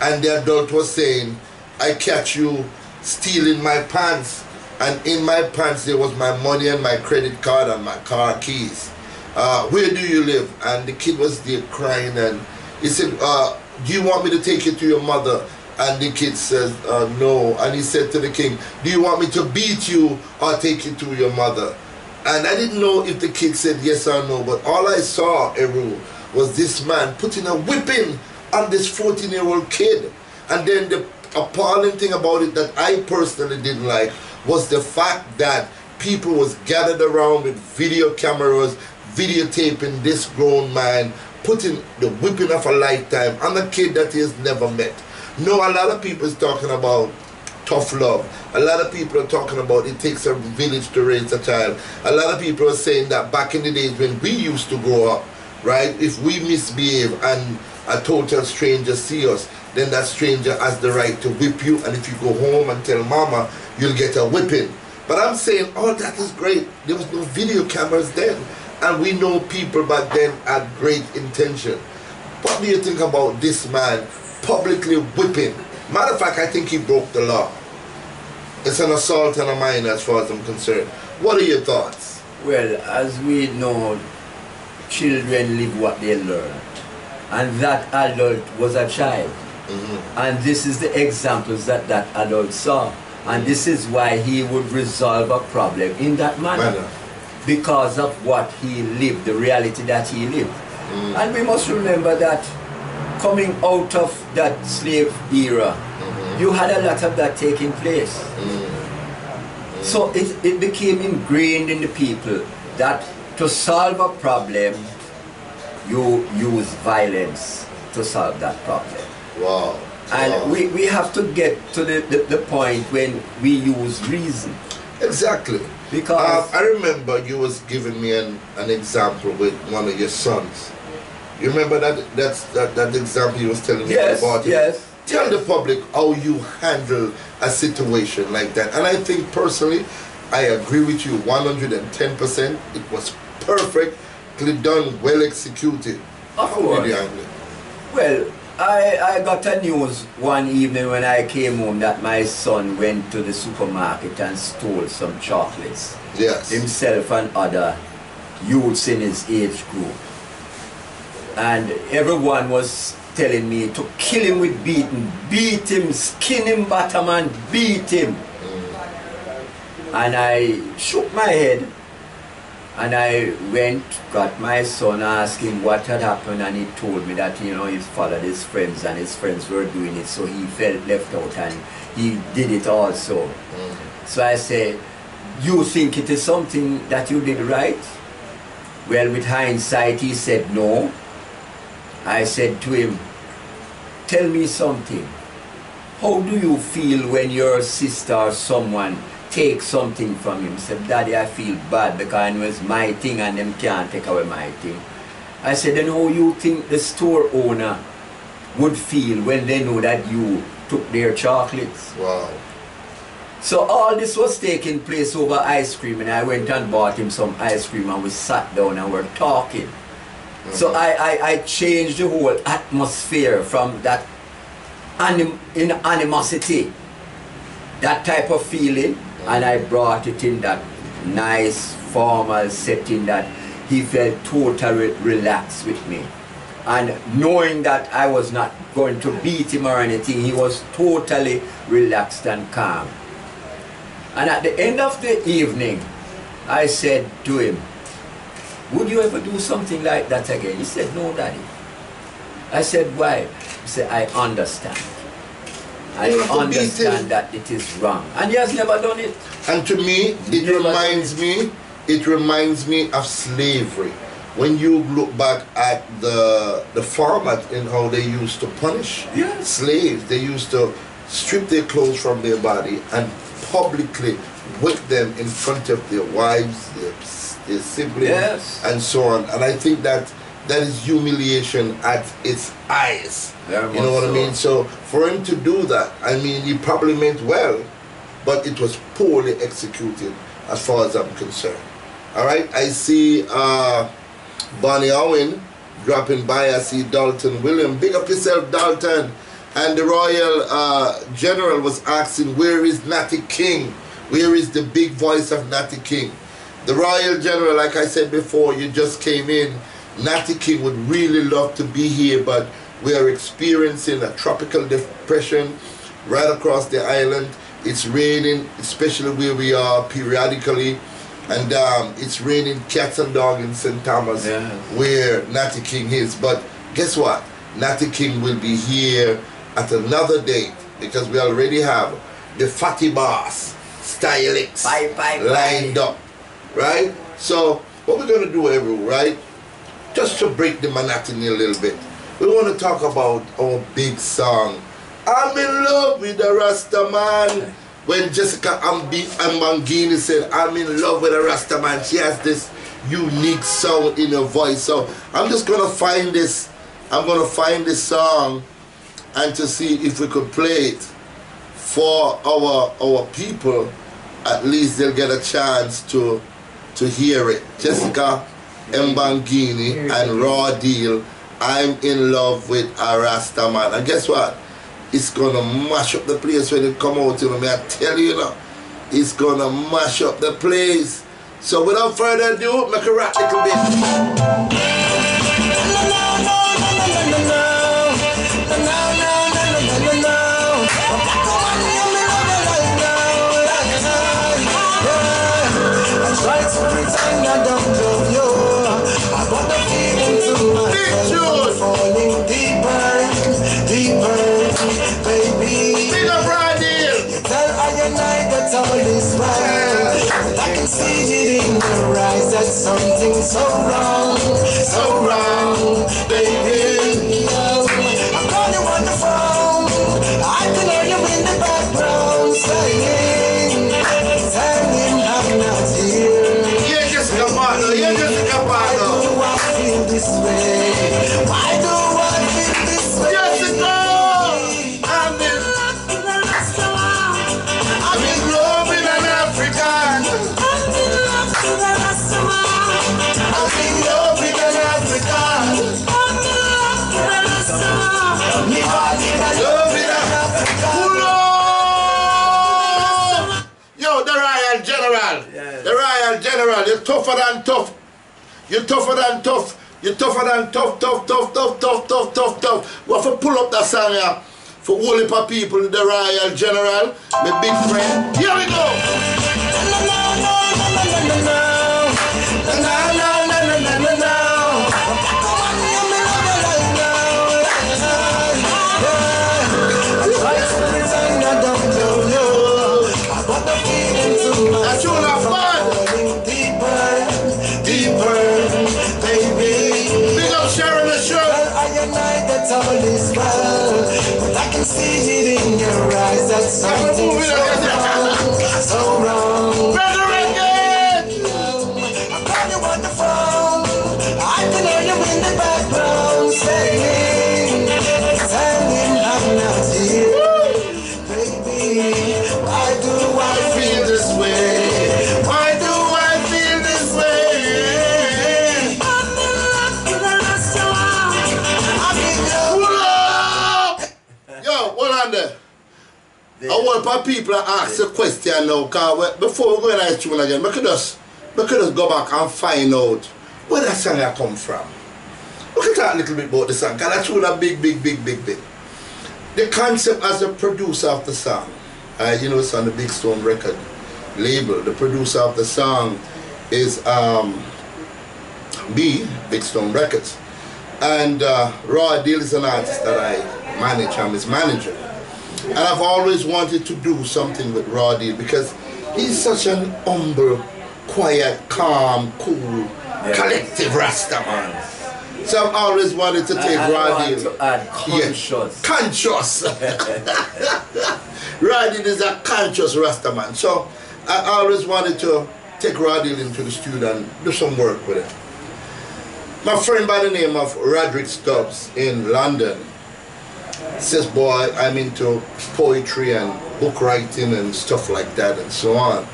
and the adult was saying, I catch you stealing my pants, and in my pants there was my money and my credit card and my car keys. Where do you live? And the kid was there crying, and he said, do you want me to take you to your mother? And the kid says, no. And he said to the king, do you want me to beat you or take you to your mother? And I didn't know if the kid said yes or no, but all I saw, Eru, was this man putting a whipping on this 14-year-old kid. And then the appalling thing about it that I personally didn't like was the fact that people was gathered around with video cameras, videotaping this grown man, putting the whipping of a lifetime on a kid that he has never met. No, a lot of people is talking about tough love. A lot of people are talking about it takes a village to raise a child. A lot of people are saying that back in the days when we used to grow up, right, if we misbehave and a total stranger see us, then that stranger has the right to whip you, and if you go home and tell mama, you'll get a whipping. But I'm saying all that is great. There was no video cameras then, and we know people back then had great intention. What do you think about this man publicly whipping? Matter of fact, I think he broke the law. It's an assault on a minor as far as I'm concerned. What are your thoughts?
Well, as we know, children live what they learn. And that adult was a child. And this is the examples that that adult saw. And this is why he would resolve a problem in that manner. Because of what he lived, the reality that he lived. And we must remember that coming out of that slave era, you had a lot of that taking place. So it became ingrained in the people that to solve a problem, you use violence to solve that problem.
Wow.
And we have to get to the point when we use reason.
Exactly.
Because
I remember you was giving me an example with one of your sons. You remember that example you was telling me about?
Yes.
Tell the public how you handle a situation like that. And I think personally, I agree with you 110%. It was perfectly done, well executed.
Of
How
course.
did you handle it?
Well, I got a news one evening when I came home that my son went to the supermarket and stole some chocolates.
Yes.
Himself and other youths in his age group. And everyone was telling me to kill him with beating. Beat him, skin him bottom and beat him. And I shook my head And I went, got my son, asked him what had happened, and he told me that, you know, he followed his friends and his friends were doing it, so he felt left out and he did it also. So I said, you think it is something that you did right? Well, with hindsight, he said no. I said to him, tell me something. How do you feel when your sister or someone take something from him? He said, Daddy, I feel bad because it was my thing and them can't take away my thing. I said, then how you think the store owner would feel when they know that you took their chocolates?
Wow.
So all this was taking place over ice cream, and I went and bought him some ice cream and we sat down and were talking. So I changed the whole atmosphere from that animosity, that type of feeling, and I brought it in that nice formal setting that he felt totally relaxed with me. And knowing that I was not going to beat him or anything, he was totally relaxed and calm. And at the end of the evening, I said to him, would you ever do something like that again? He said, no, Daddy. I said, why? He said, I understand. I understand that it is wrong. And he has never done it.
And to me, it reminds me of slavery. When you look back at the format in how they used to punish slaves, they used to strip their clothes from their body and publicly whip them in front of their wives, their siblings, and so on. And I think that is humiliation at its highest. You know what I mean? So for him to do that, I mean, he probably meant well, but it was poorly executed as far as I'm concerned. All right, I see Bonnie Owen dropping by. I see Dalton William. Big up yourself, Dalton. And the Royal General was asking, where is Natty King? Where is the big voice of Natty King? The Royal General, like I said before, you just came in. Natty King would really love to be here, but we are experiencing a tropical depression right across the island. It's raining, especially where we are periodically. And it's raining cats and dogs in St. Thomas, where Natty King is. But guess what? Natty King will be here at another date, because we already have the Fatty Boss Stylix lined up, right? So what we're going to do, everyone, right? Just to break the monotony a little bit, we want to talk about our big song, I'm in love with a Rasta man. When Jessica Ambangini said, I'm in love with a Rasta man, she has this unique sound in her voice. So I'm just going to find this, I'm going to find this song and to see if we could play it for our people. At least they'll get a chance to hear it. Jessica Mbangini and Raw Deal, I'm in love with a Rasta man. And guess what? It's gonna mash up the place when it come out, you know, I tell you, it's gonna mash up the place. So without further ado, make a rap a little bit.
Try to pretend I don't love you. I got the feeling to myself, falling deeper, deeper, baby.
Big up Roddy.
You tell I and I that all is well, but I can see it in your eyes that something's so wrong, baby. I'm calling on the phone, I can hear you in the background saying, telling I'm not here.
Why
do I feel this way? Why do I feel this way?
Jessica! I'm in love with an African. I'm in love with an African.
I'm in love with an African.
I'm in love with an African. Yo, the Royal General. The Royal General. You're tougher than tough. You're tougher than tough. You're tougher than tough. We have to pull up that song here for all the people, the Royal General, my big friend. Here we go.
All is well, but I can see it in your eyes that something's so wrong. I'm glad you on the phone. I can hear you in the background saying, telling I'm not here. Baby, why do I feel this way? Why do I feel this way? I'm in love with a restaurant.
Yo, hold on there. I want for people to ask a question now, because before we go in that tune again, we could just go back and find out where that song come from. We can talk a little bit about the song, because that tune a big. The concept as a producer of the song, you know, it's on the Big Stone record label. The producer of the song is me, Big Stone Records. And Raw Deal is an artist that I manage. I'm his manager. And I've always wanted to do something with Raw Deal because he's such an humble, quiet, calm, cool, collective Rasta man. So I've always wanted to take Raw Deal.
To add conscious.
Conscious. Raw Deal is a conscious Rasta man. So I always wanted to take Raw Deal into the studio and do some work with it. My friend by the name of Roderick Stubbs in London says, boy, I'm into poetry and book writing and stuff like that and so on.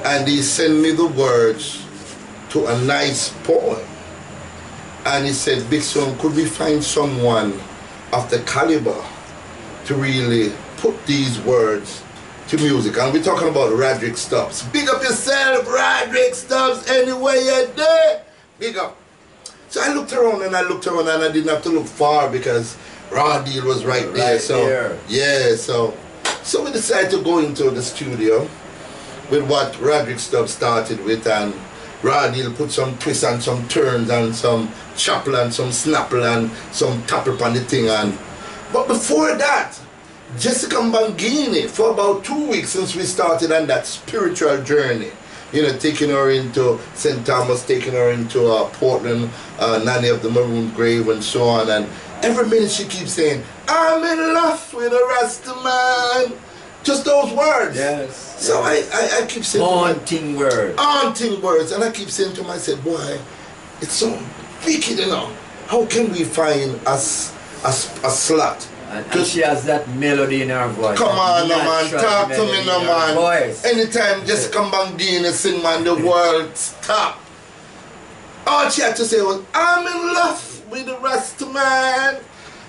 And he sent me the words to a nice poem. And he said, Big Son, could we find someone of the caliber to really put these words to music? And we're talking about Roderick Stubbs. Big up yourself, Roderick Stubbs, anywhere you're there. Big up. So I looked around and I didn't have to look far because Raw Deal was right there. So yeah, so we decided to go into the studio with what Roderick Stubbs started with, and Raw Deal put some twists and some turns and some chapel and some snapple and some tapple on the thing. And but before that, Jessica Mbangini, for about 2 weeks since we started on that spiritual journey, you know, taking her into St. Thomas, taking her into Portland, Nanny of the Maroon Grave and so on. And every minute she keeps saying, I'm in love with a Rasta man. Just those words.
Yes.
So I keep saying
haunting words.
Haunting words. And I keep saying to myself, boy, it's so wicked, you know. How can we find a slot?
And she has that melody in her voice.
Come on, no man, talk to me, no man.
Voice.
Anytime Jessica Mbangini sing, man, the world stop. All she had to say was, I'm in love with the Rasta man.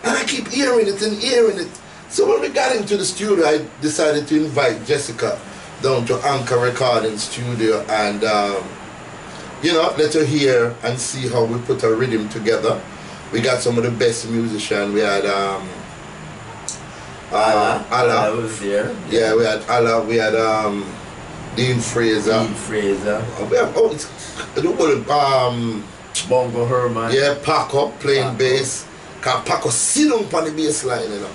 And I keep hearing it and hearing it. So when we got into the studio, I decided to invite Jessica down to Anchor Recording Studio and, you know, let her hear and see how we put a rhythm together. We got some of the best musicians. We had Allah
was there.
Yeah, we had Allah. We had Dean Fraser. We have
Bongo Herman.
Yeah, Paco playing bass. Cause Paco sit on the bass line, you know.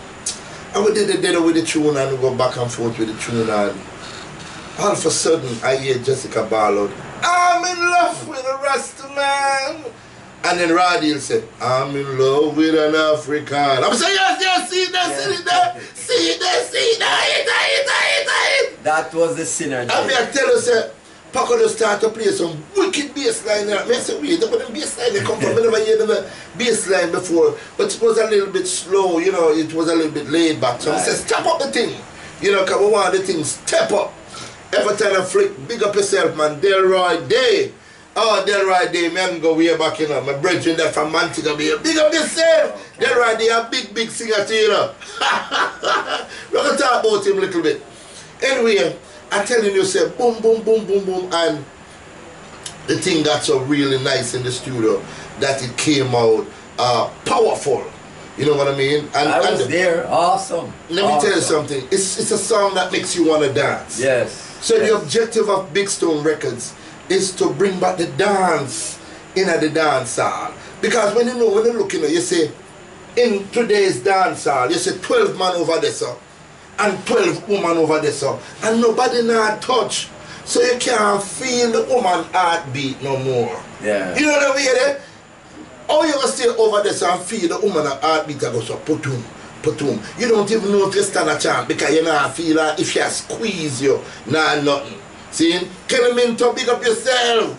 And we did the with the tune and we go back and forth with the tune, and all of a sudden I hear Jessica bawl out, I'm in love with a Rasta man. And then Radil said, I'm in love with an African. I'm saying, yes, see that.
That was the synergy.
And I tell you, say, Paco just start to play some wicked bass line. I said, wait, the bass line they come from. I never heard the bass line before. But it was a little bit slow, you know, it was a little bit laid back. So I said, step up the thing. You know, because we want the thing step up. Every time I flick, big up yourself, man. Delroy Day. Oh, Delroy Day, man, go way back, you know. My brethren there from Montego Bay. Big up yourself. Delroy Day, a big singer too, you know. We're going to talk about him a little bit. Anyway, I'm telling you, say, boom, boom, boom, boom, boom, and the thing got so really nice in the studio that it came out powerful. You know what I mean? And
I was there. Awesome.
Let me tell you something. It's a song that makes you want to dance.
Yes.
So the objective of Big Stone Records is to bring back the dance in the dance hall. Because when you look, you say, in today's dance hall, you say 12 man over there, so, and 12 woman over there, so, and nobody not touch. So you can't feel the woman heartbeat no more.
Yeah.
You know what I mean? How you gonna stay over there so and feel the woman heartbeat and go so putum, putum. You don't even know if you stand a chance because you not feel like if she squeeze you, nah nothing. See? Keleminto, big up yourself.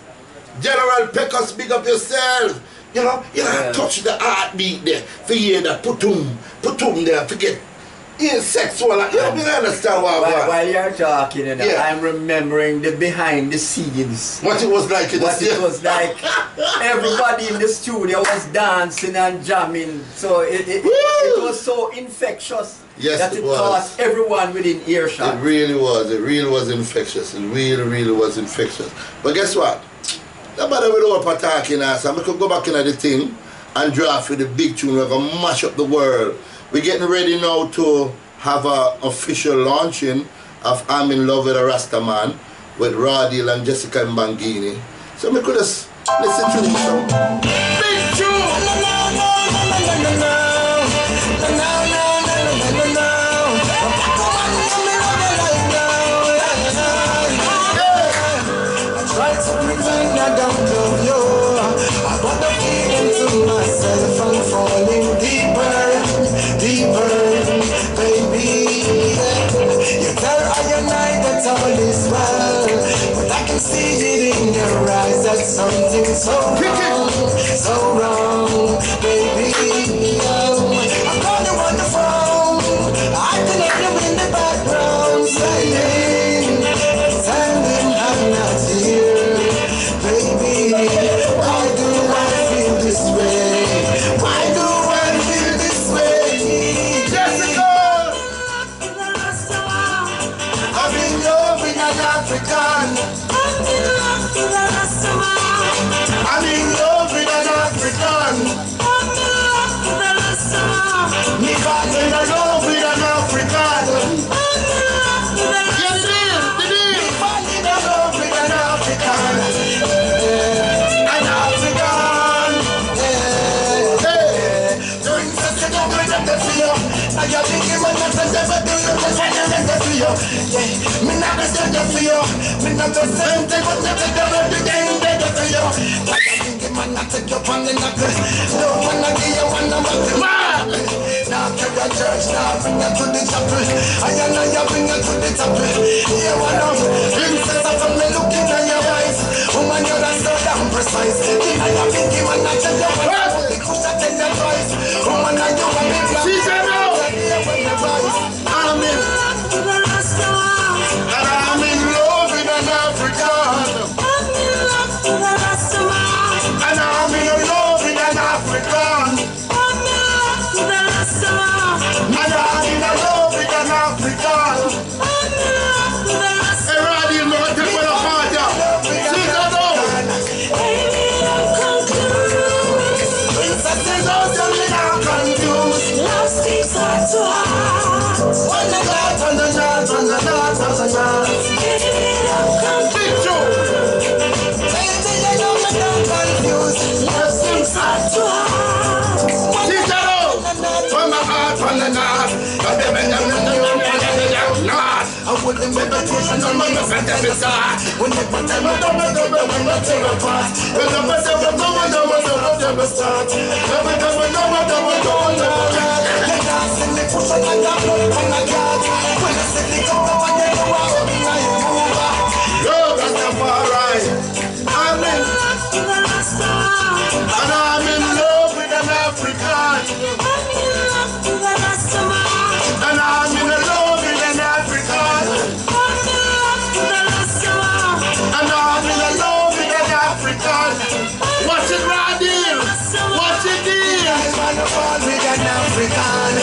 General Pecos, big up yourself. You know, you don't touch the heartbeat there. For you that putum, putum there, forget. Sexual, you don't understand what
while you're talking, you know, I'm remembering the behind the scenes.
What it was like in the studio.
It was like everybody in the studio was dancing and jamming. So it was so infectious that it caused everyone within earshot.
It really was infectious. It really was infectious. But guess what? Nobody will over talking us. So we could go back into the thing and draft with the big tune. We're going to mash up the world. We're getting ready now to have an official launching of I'm in Love with a Rasta Man with Radil and Jessica Mbangini. So we could just listen to some big tune.
Try to pretend I don't love you. I got the feeling to myself I'm falling deeper, deeper, baby. You tell I and I that all is well, but I can see it in your eyes that something so wrong, baby. I'm calling on the phone, I can hear you in the background saying, pretending I'm not here, baby. Why do I feel this way? Why do I feel this way? Jessica! I'm in love with an African. I'm in love with an African. I'm in love with an African. Me fall in love with an African. Yes, it is. Me fall in love with an African. An African. Doing such a good way to feel. I got to give my nuts never do you just want to feel. Yeah, me not just to feel. Me not just send it, but never do the game better for you. I got to give my nuts to your on the knuckle. No one I give you one number. Now to the church, now bring you to the chapel. I know you bring you to the chapel. You want to princess of me looking at your eyes. Woman, you're not so damn precise. I have been given a tell you what the kush I tell your voice. Woman, are you a big love? She said no. I'm in love with an African. And I'm in love with an African. I'm in love with an African. And I'm in love with an African. I'm in love with an African. And I'm in love with an African. I'm in love with an African. Hey, Roddy, I'm going to take one apart. See that now? Baby, I'm confused. Princesses out there, me now confused. Love speaks heart to heart. On the north, on the north, on the north, on the north. Baby, I'm confused. Baby, you know me now confused. Love speaks heart to heart. See that now? On the north, on the north. I wouldn't meditation on my fantasy side. When they put them up, when they tear apart. When the best of them start. They dance and they push on like a blood on a cat. When I say they come up and they go out, love is the far right. I'm in love with an African. And I'm in love with an African. I'm in love with an African. And I'm in love with an African. I'm in love with an African. And I'm in love with an African. Watch it, Radil. Watch it, dear. I'm in love with an African.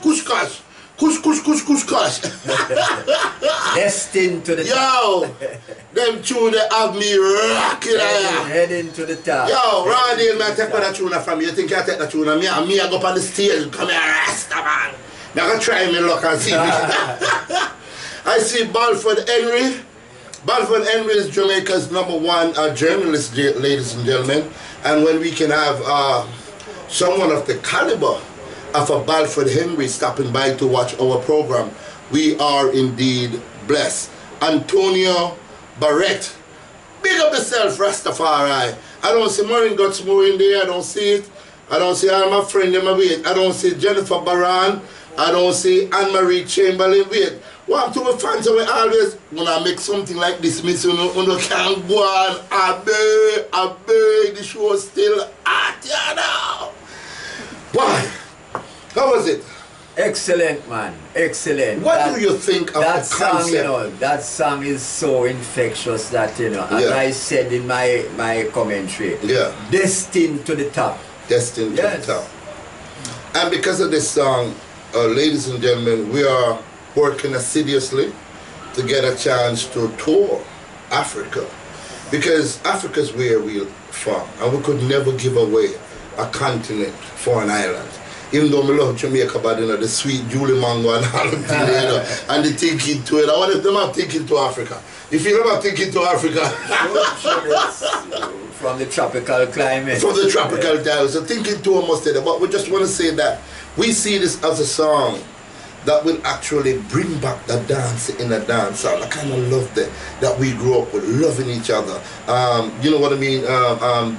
Kush Kush. Kush Kush Kush Kush Kush.
Destined to the top.
Yo, them tune they have me rocking.
Heading to the top.
Yo, Randy, man, take that tune from you. You think I take that tune? Me, I go up on the stage. Come here, Rasta, man. I'm going to try me luck and see. I see Balford Henry. Balford Henry is Jamaica's #1 journalist, ladies and gentlemen. And when we can have someone of the caliber of a Balford Henry stopping by to watch our program, we are indeed blessed. Antonio Barrett, big up yourself, Rastafari. I don't see Maureen Guts more in there, I don't see it. I don't see all my friend in my wait. I don't see Jennifer Baran. I don't see Anne-Marie Chamberlain wait. What to my fans we always, when I make something like this, me say, no can't go on, I beg, the show is still hot, you know. Why? How was it?
Excellent, man. Excellent.
What do you think of
that
the
song?
concept?
You know, that song is so infectious that, you know, as I said in my commentary, destined to the top.
Destined to the top. And because of this song, ladies and gentlemen, we are working assiduously to get a chance to tour Africa, because Africa is where we're from, and we could never give away a continent for an island. Even though I love Jamaica, but you know, the sweet Julie Mango and all of the, you know, and the thinking to it. I want them to thinking to Africa. If you're not thinking to Africa,
from the tropical climate.
From the tropical climate. So thinking to almost there. But we just want to say that we see this as a song that will actually bring back the dance in a dance sound. I kind of love that we grew up with loving each other. You know what I mean?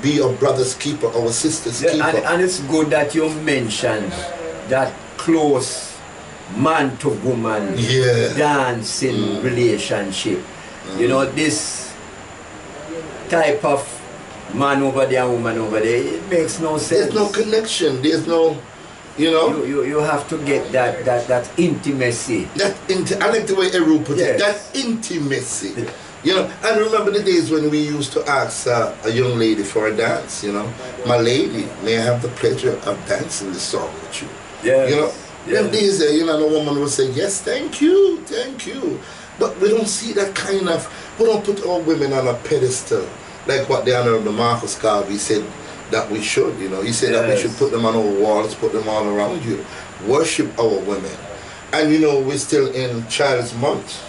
Be your brother's keeper, our sister's keeper.
And it's good that you mentioned that close man to woman dancing relationship. You know, this type of man over there, woman over there, it makes no sense.
There's no connection. There's no, you know.
You have to get that intimacy.
I like the way Eru put it. That intimacy. You know, and remember the days when we used to ask a young lady for a dance, you know. My lady, may I have the pleasure of dancing this song with you?
Yes.
You know, them days, you know, the woman will say, yes, thank you, thank you. But we don't see that kind of, we don't put our women on a pedestal, like what the Honorable Marcus Garvey said that we should, you know. He said that we should put them on our walls, put them all around you. Worship our women. And you know, we're still in Child's Month.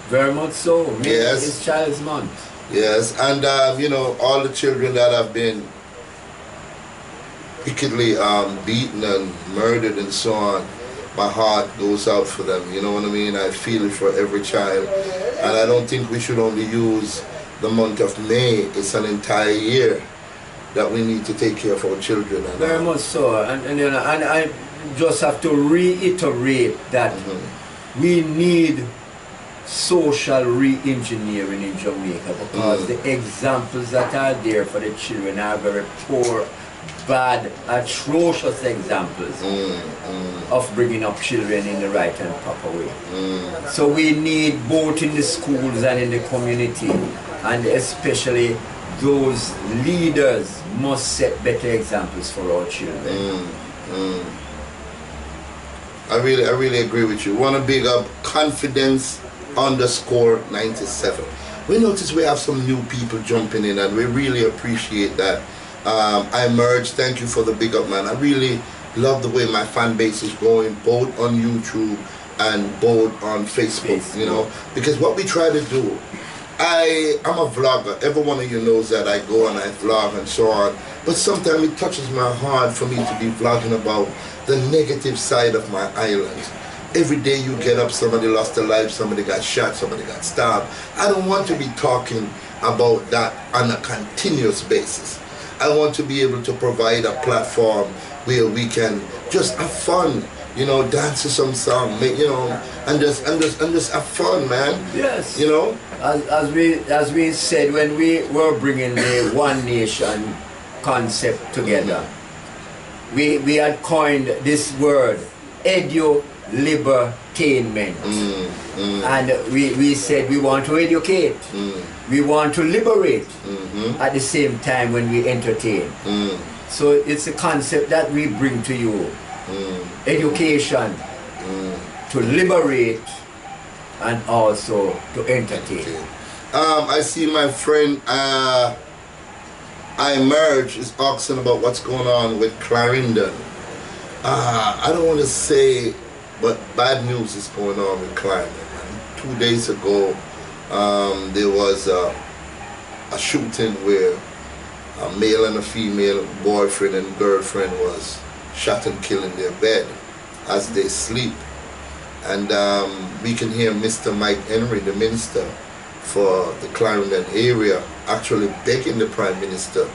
Very much so.
Yes.
It's Child's Month.
Yes, and you know, all the children that have been wickedly beaten and murdered and so on, my heart goes out for them, you know what I mean? I feel it for every child. And I don't think we should only use the month of May. It's an entire year that we need to take care of our children. And,
very much so. And you know, and I just have to reiterate that we need social re-engineering in Jamaica, because the examples that are there for the children are very poor, bad, atrocious examples of bringing up children in the right and proper way. So we need, both in the schools and in the community, and especially those leaders must set better examples for our children.
I really agree with you. Want to big up Confidence_97. We notice we have some new people jumping in, and we really appreciate that. I merged, thank you for the big up, man. I really love the way my fan base is growing, both on YouTube and both on Facebook, you know, because what we try to do, I'm a vlogger. Every one of you knows that I go and I vlog and so on, but sometimes it touches my heart for me to be vlogging about the negative side of my island. Every day you get up, somebody lost their life, somebody got shot, somebody got stabbed. I don't want to be talking about that on a continuous basis. I want to be able to provide a platform where we can just have fun, you know, dance to some song, make, you know, and just have fun, man.
Yes.
You know,
as we said when we were bringing the One Nation concept together, we had coined this word, edu-libertainment. And we said we want to educate, we want to liberate at the same time when we entertain. So it's a concept that we bring to you. Education, to liberate and also to entertain.
Okay. I see my friend I Merge is asking about what's going on with Clarendon. I don't want to say, but bad news is going on with Clarendon. 2 days ago, there was a shooting where a male and a female boyfriend and girlfriend was shot and killed in their bed as they sleep. And we can hear Mr. Mike Henry, the minister for the Clarendon area, actually begging the Prime Minister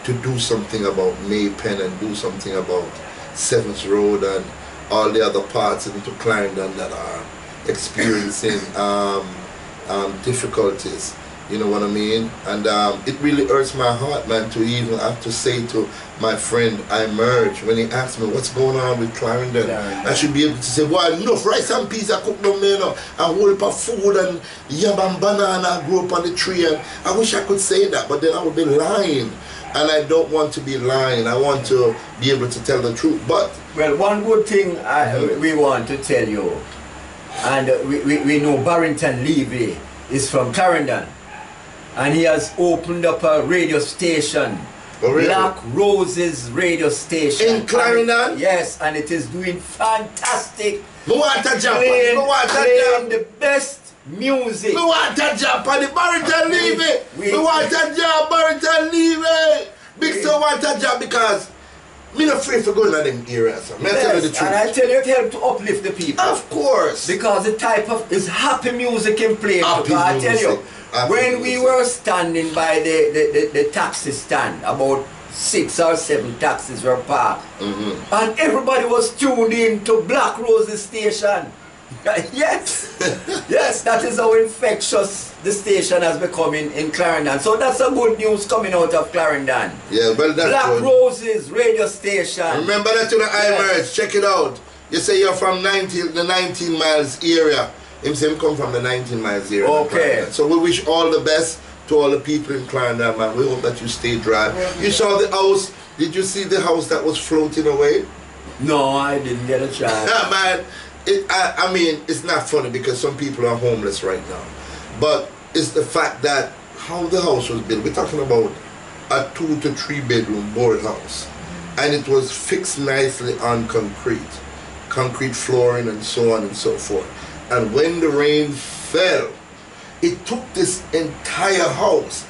to do something about Maypen and do something about 7th Road and all the other parts into Clarendon that are experiencing difficulties. You know what I mean? And it really hurts my heart, man, to even have to say to my friend I Merge, when he asked me what's going on with Clarendon, I should be able to say, well, enough rice and peas I cook down there, and a whole heap of food and yam and banana grew up on the tree, and I wish I could say that, but then I would be lying. And I don't want to be lying. I want to be able to tell the truth. But
well, one good thing we want to tell you, and we know Barrington Levy is from Clarendon, and he has opened up a radio station,
really?
Black Roses radio station.
In Clarendon?
Yes, and it is doing fantastic.
Playing
the best music.
Me want a job on the Barrington Levy. Me want a job, Barrington Levy. Big so want a job because me not afraid for going to them areas. Me tell you the truth.
And I tell you, it helps to uplift the people.
Of course.
Because the type of is happy music in play. Happy I tell you, when we were standing by the taxi stand, about 6 or 7 taxis were parked, and everybody was tuned in to Black Roses station. Yes, yes, that is how infectious the station has become in Clarendon. So that's a good news coming out of Clarendon.
Yeah, well, that's
Black
good.
Roses radio station.
Remember that to the iMerge. Check it out. You say you're from the 19 miles area. Him say him come from the 19 miles area.
Okay.
So we wish all the best to all the people in Clarendon, man. We hope that you stay dry. You saw the house. Did you see the house that was floating away?
No, I didn't get a chance.
Man. I mean, it's not funny because some people are homeless right now, but it's the fact that how the house was built. We're talking about a 2 to 3 bedroom board house, and it was fixed nicely on concrete flooring and so on and so forth. And when the rain fell, it took this entire house.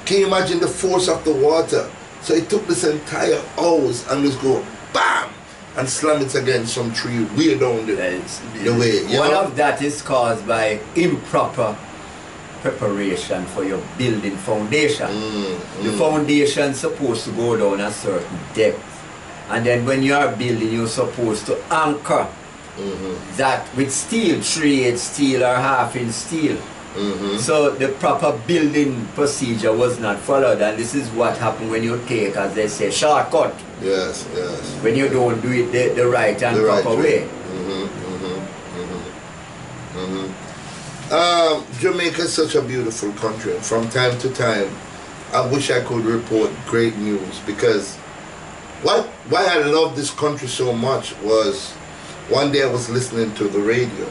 Can you imagine the force of the water? So it took this entire house and just go BAM! And slam it against some tree way down the way.
One of that is caused by improper preparation for your building foundation. The foundation is supposed to go down a certain depth, and then when you are building, you're supposed to anchor that with steel, 3/8 steel or 1/2 steel. So the proper building procedure was not followed, and this is what happened when you take, as they say, shortcut.
Yes, yes.
When you don't do it the right and proper way.
Jamaica is such a beautiful country, and from time to time, I wish I could report great news, because why I love this country so much was one day I was listening to the radio,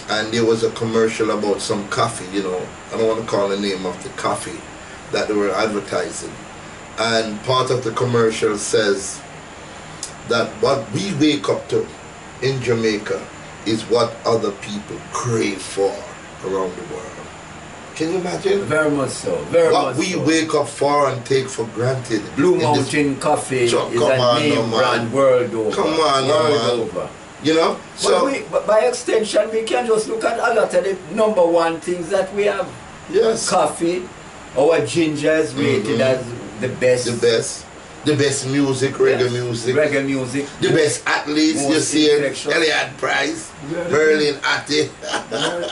and there was a commercial about some coffee, you know, I don't want to call the name of the coffee that they were advertising. And part of the commercial says that what we wake up to in Jamaica is what other people crave for around the world. Can you imagine?
Very much so. Very
what
much
we
so.
wake up for and take for granted.
Blue Mountain Coffee is a name brand world over.
Come on,
world over.
You know? So
But by extension, we can just look at a lot of the #1 things that we have.
yes.
Coffee, our ginger is rated as the best.
The best music, reggae music.
Reggae music.
The best athletes,
Most
you see it.
infectious.
Elliot Price, Merlin Atty.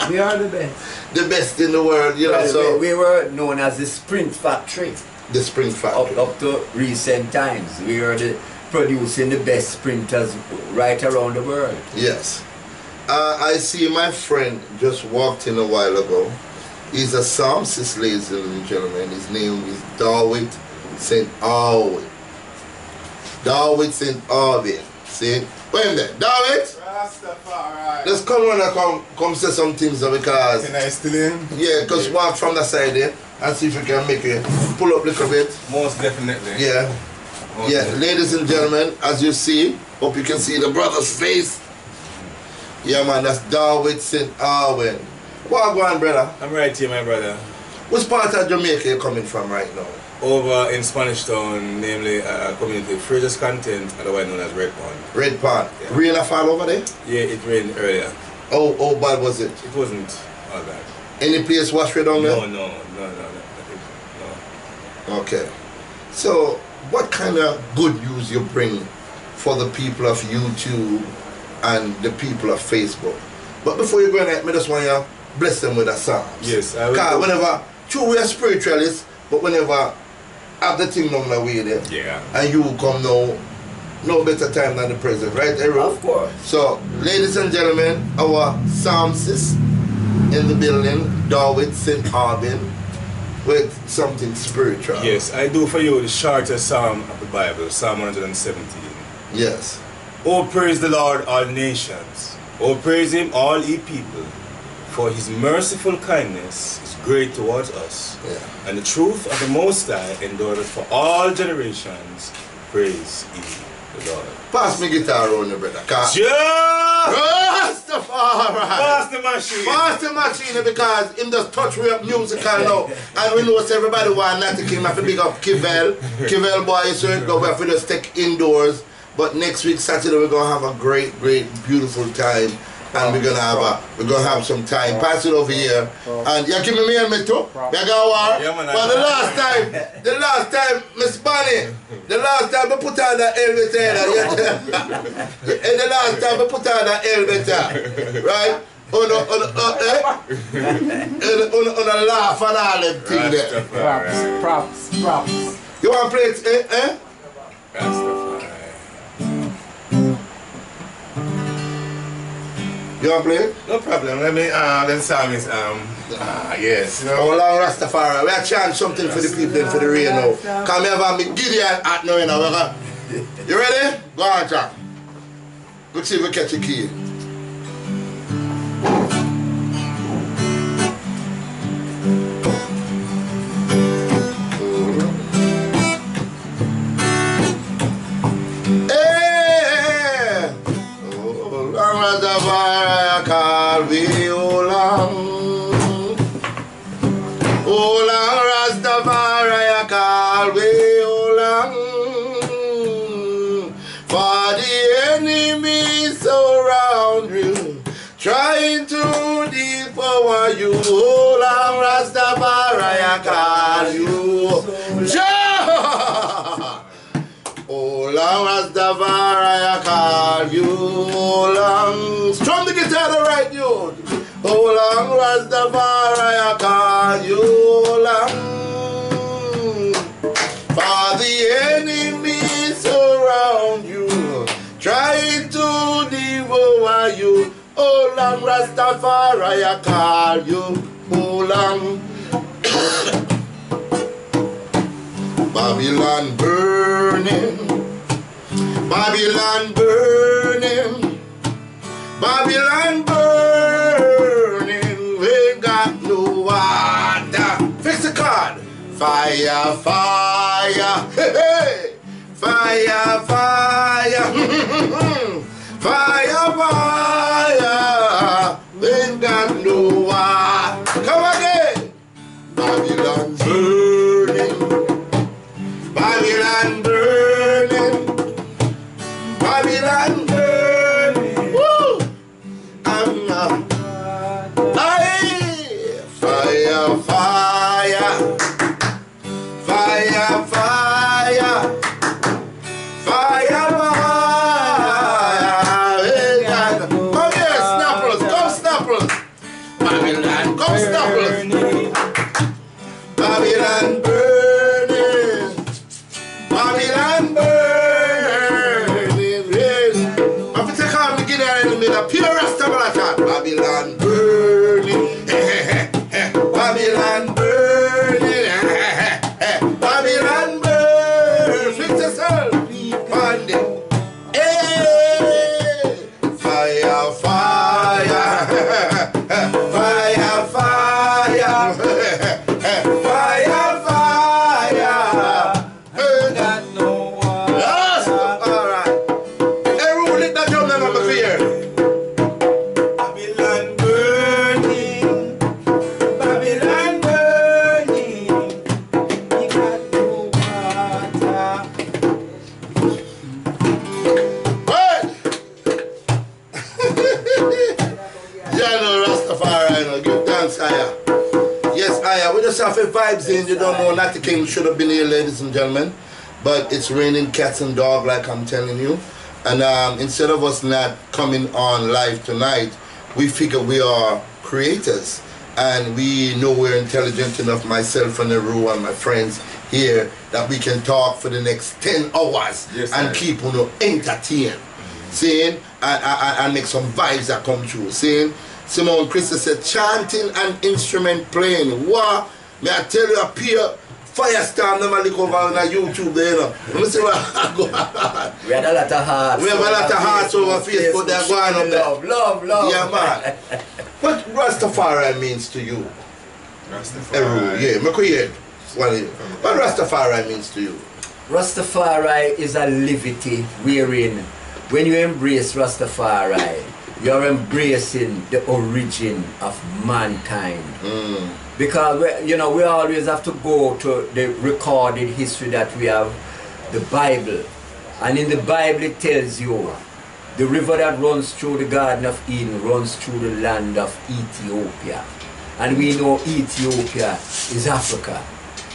We are the best.
The best in the world, you know.
Well,
So
we were known as the Sprint Factory
the Spring Factory.
up to recent times. We were producing the best sprinters right around the world.
Yes. I see my friend just walked in a while ago. He's a psalmist, ladies and gentlemen. His name is Darwin St. Arwin. Darwin St. Arwin. See? When there? David?
Rastafari.
Let's come on and come say some things though, because
Can I still in?
yeah, because walk from the side there and see if you can make it pull up a little bit.
Most definitely.
Yeah.
Most
Yeah,
definitely.
ladies and gentlemen, as you see, hope you can see the brother's face. Yeah man, that's David St. Arwen. What go on, brother?
I'm right here, my brother.
Which part of Jamaica you coming from right now?
Over in Spanish Town, namely a community, Fraser's Content, otherwise known as Red Pond.
Red Pond.
Yeah.
Rain a fall over there?
Yeah, it rained earlier.
Oh bad was it?
It wasn't all bad.
Any place wash way down there?
No.
Okay. So, what kind of good news you bring for the people of YouTube and the people of Facebook? But before you go in there, I just want you to bless them with a song.
Yes, I will.
Because whenever, true, we are spiritualists, but whenever have the thing down the way there,
Yeah.
and you come now, no better time than the present, right, Errol?
Of course.
So, ladies and gentlemen, our psalmist in the building, David St. Arwen, with something spiritual.
Yes, I do for you the shortest psalm of the Bible, Psalm 117.
Yes.
Oh, praise the Lord, all nations. Oh, praise him, all ye people. For his merciful kindness is great towards us.
Yeah.
And the truth of the Most High endureth for all generations. Praise ye the Lord.
Pass me guitar around your brother.
Yeah!
Rastafari!
Pass the machine!
Pass the machine because him just touch way up musical now. And we know so everybody want Natty King. I have to big up Kivel. Kivel boy, so we have to just take indoors. But next week Saturday we're gonna have a great, beautiful time. And we're gonna have some time. Pass it over here. And you give me helmet too? You got war?
Yeah, man,
But the last time, Miss Bunny, the last time we put on the helmet and the last time we put on the helmet, right? On a laugh and all them thing there.
Props.
You want to play it,
Rastafari.
You want to play it?
No problem. Let me, the song is, yes. You know.
Oh, long Rastafari. We are chant something for the people and for the rain now. Come here and me Gideon at now, you know. You ready? Go on, Jack. Let's see if we catch a key. Hey! Oh, long Rastafari, I call we oh long. Oh, long Rastafari, I call we oh long. For the enemy surround you, trying to devour you. Oh, long Rastafari, I call you. Ja! Oh, long Rastafari, I call you. Oh, long. Strum the guitar the right dude. Oh, long Rastafari, I call you. Oh, long. For the enemy surround you, trying to devour you. Oh, long Rastafari, I call you. Oh, long. Babylon burning, Babylon burning, Babylon burning. We got no water. Fix the card. Fire, fire, hey, hey. Fire, fire, fire, fire. We got no water. Come again. Babylon burning. Babylon burning, Babylon burning. Woo! Aye! Fire, fire, fire, fire, fire, fire. Come here, snappers, come snappers. Babylon, come snappers. Babylon burning. Babylon burning, rain. I take out the guitar in the middle, pure Rastafari. Babylon burning, Babylon burning, Babylon burning. Fix yourself, bandit. Hey, Yeah, no, Rastafari, no. Give thanks, Aya. Yes, Aya, we just have a vibes in. You don't know, Natty King should have been here, ladies and gentlemen. But it's raining cats and dog, like I'm telling you. And instead of us not coming on live tonight, we figure we are creators. And we know we're intelligent enough, myself and Naru and my friends here, that we can talk for the next 10 hours and keep you know, entertained. Seeing? And make some vibes that come true. Seeing? Simone Christie said, chanting and instrument playing. What? May I tell you, appear Firestorm, never look over on YouTube there, you know. Let me see what I go on.
We had a lot of hearts.
We have a lot of hearts over Facebook. They're going up there.
Love.
Yeah, man. What Rastafari means to you?
Rastafari.
Yeah, make hear it. What Rastafari means to you?
Rastafari is a livity wherein when you embrace Rastafari, you're embracing the origin of mankind. Because we always have to go to the recorded history that we have, the Bible. And in the Bible it tells you the river that runs through the Garden of Eden runs through the land of Ethiopia. And we know Ethiopia is Africa.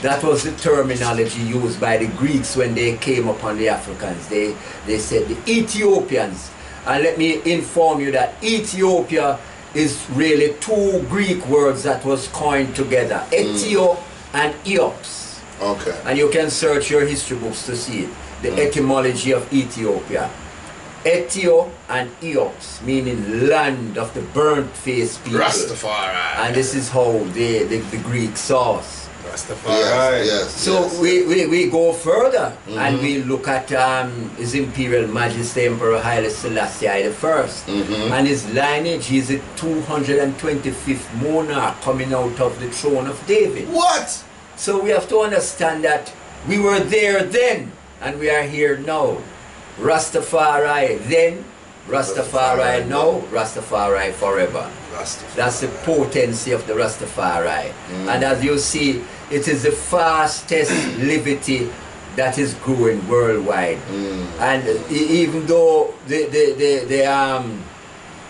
That was the terminology used by the Greeks when they came upon the Africans. They said the Ethiopians. And let me inform you that Ethiopia is really two Greek words that was coined together. Ethio and Eops.
Okay.
And you can search your history books to see it. The etymology of Ethiopia. Ethio and Eops, meaning land of the burnt-faced people.
Rastafari.
And this is how the Greeks saw us.
Rastafari.
Yes.
So we go further and we look at His Imperial Majesty Emperor Haile Selassie I, and his lineage. He's the 225th monarch coming out of the throne of David.
What?
So we have to understand that we were there then and we are here now. Rastafari then, Rastafari now, Rastafari forever. That's the potency of the Rastafari. And as you see, it is the fastest livity that is growing worldwide. And even though the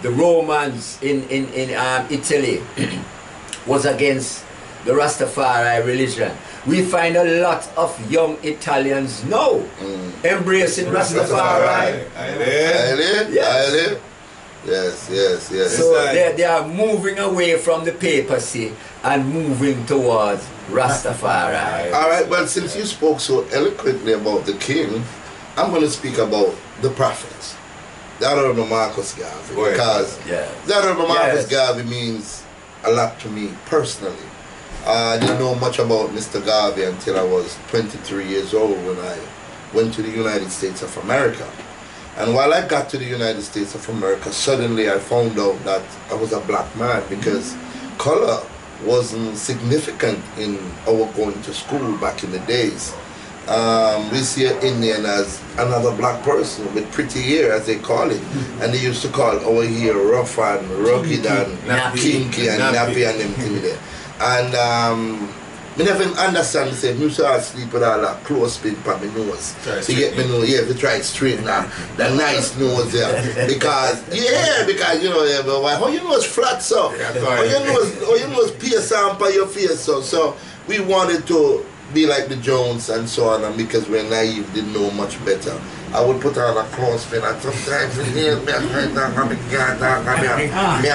Romans in Italy was against the Rastafari religion, we find a lot of young Italians now embracing Rastafari.
Yes.
So they are moving away from the papacy and moving towards Rastafari.
Alright, well, since you spoke so eloquently about the king, I'm going to speak about the prophets. The Honorable Marcus Garvey. Because the Honorable Marcus Garvey means a lot to me personally. I didn't know much about Mr. Garvey until I was 23 years old when I went to the United States of America. And while I got to the United States of America, suddenly I found out that I was a black man because color wasn't significant in our going to school back in the days. We see an Indian as another black person with pretty hair, as they call it. And they used to call our hair rough and rugged and kinky and nappy and them things there. And I never understand, say, you start sleep with all that close pin on my nose. So you get me nose, to try it straight now. The nice nose there. Because you know, how you nose flat so? How you nose pierce on by your face so? So we wanted to be like the Jones and so on, and because we're naive, didn't know much better. I would put on a clothespin and sometimes me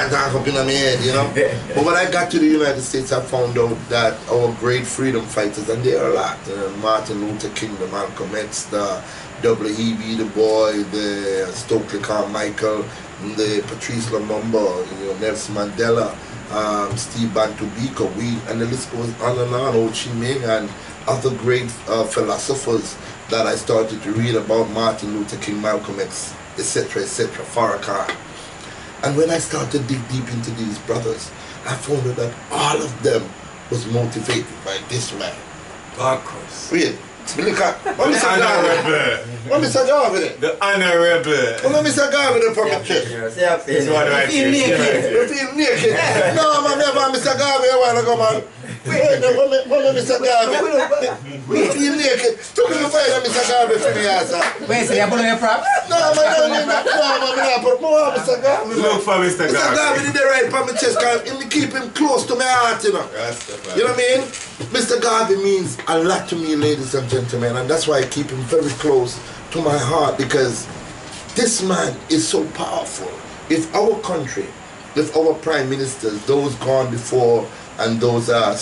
talk up in my head, you know. But when I got to the United States, I found out that our great freedom fighters, and there are a lot, Martin Luther King, the Malcolm X, the W.E.B. Du Bois, the Stokely Carmichael, the Patrice Lumumba, Nelson Mandela, Steve Bantu Biko, and the list goes on and on, Ho Chi Minh, and other great philosophers that I started to read about, Martin Luther King, Malcolm X, etc., Farrakhan. And when I started to dig deep into these brothers, I found out that all of them was motivated by this man.
Marcus.
Wait, what Mr. Garvey? What Mr. Garvey?
The Honorable.
What Mr. Garvey from the church?
That's what I
feel naked.
You feel naked? No, man, never Mr. Garvey a while ago, man. What Mr. Garvey? What you make it? Took me to find Mr. Garvey for me, sir.
Wait, so you're putting your props?
No, man, put more Mr. Garvey.
Look for Mr. Garvey.
Mr. Garvey did the right for my chest, because him keep him close to my heart, you know. You know what I mean? Mr. Garvey means a lot to me, ladies and gentlemen, and that's why I keep him very close to my heart, because this man is so powerful. If our country, if our prime ministers, those gone before and those that are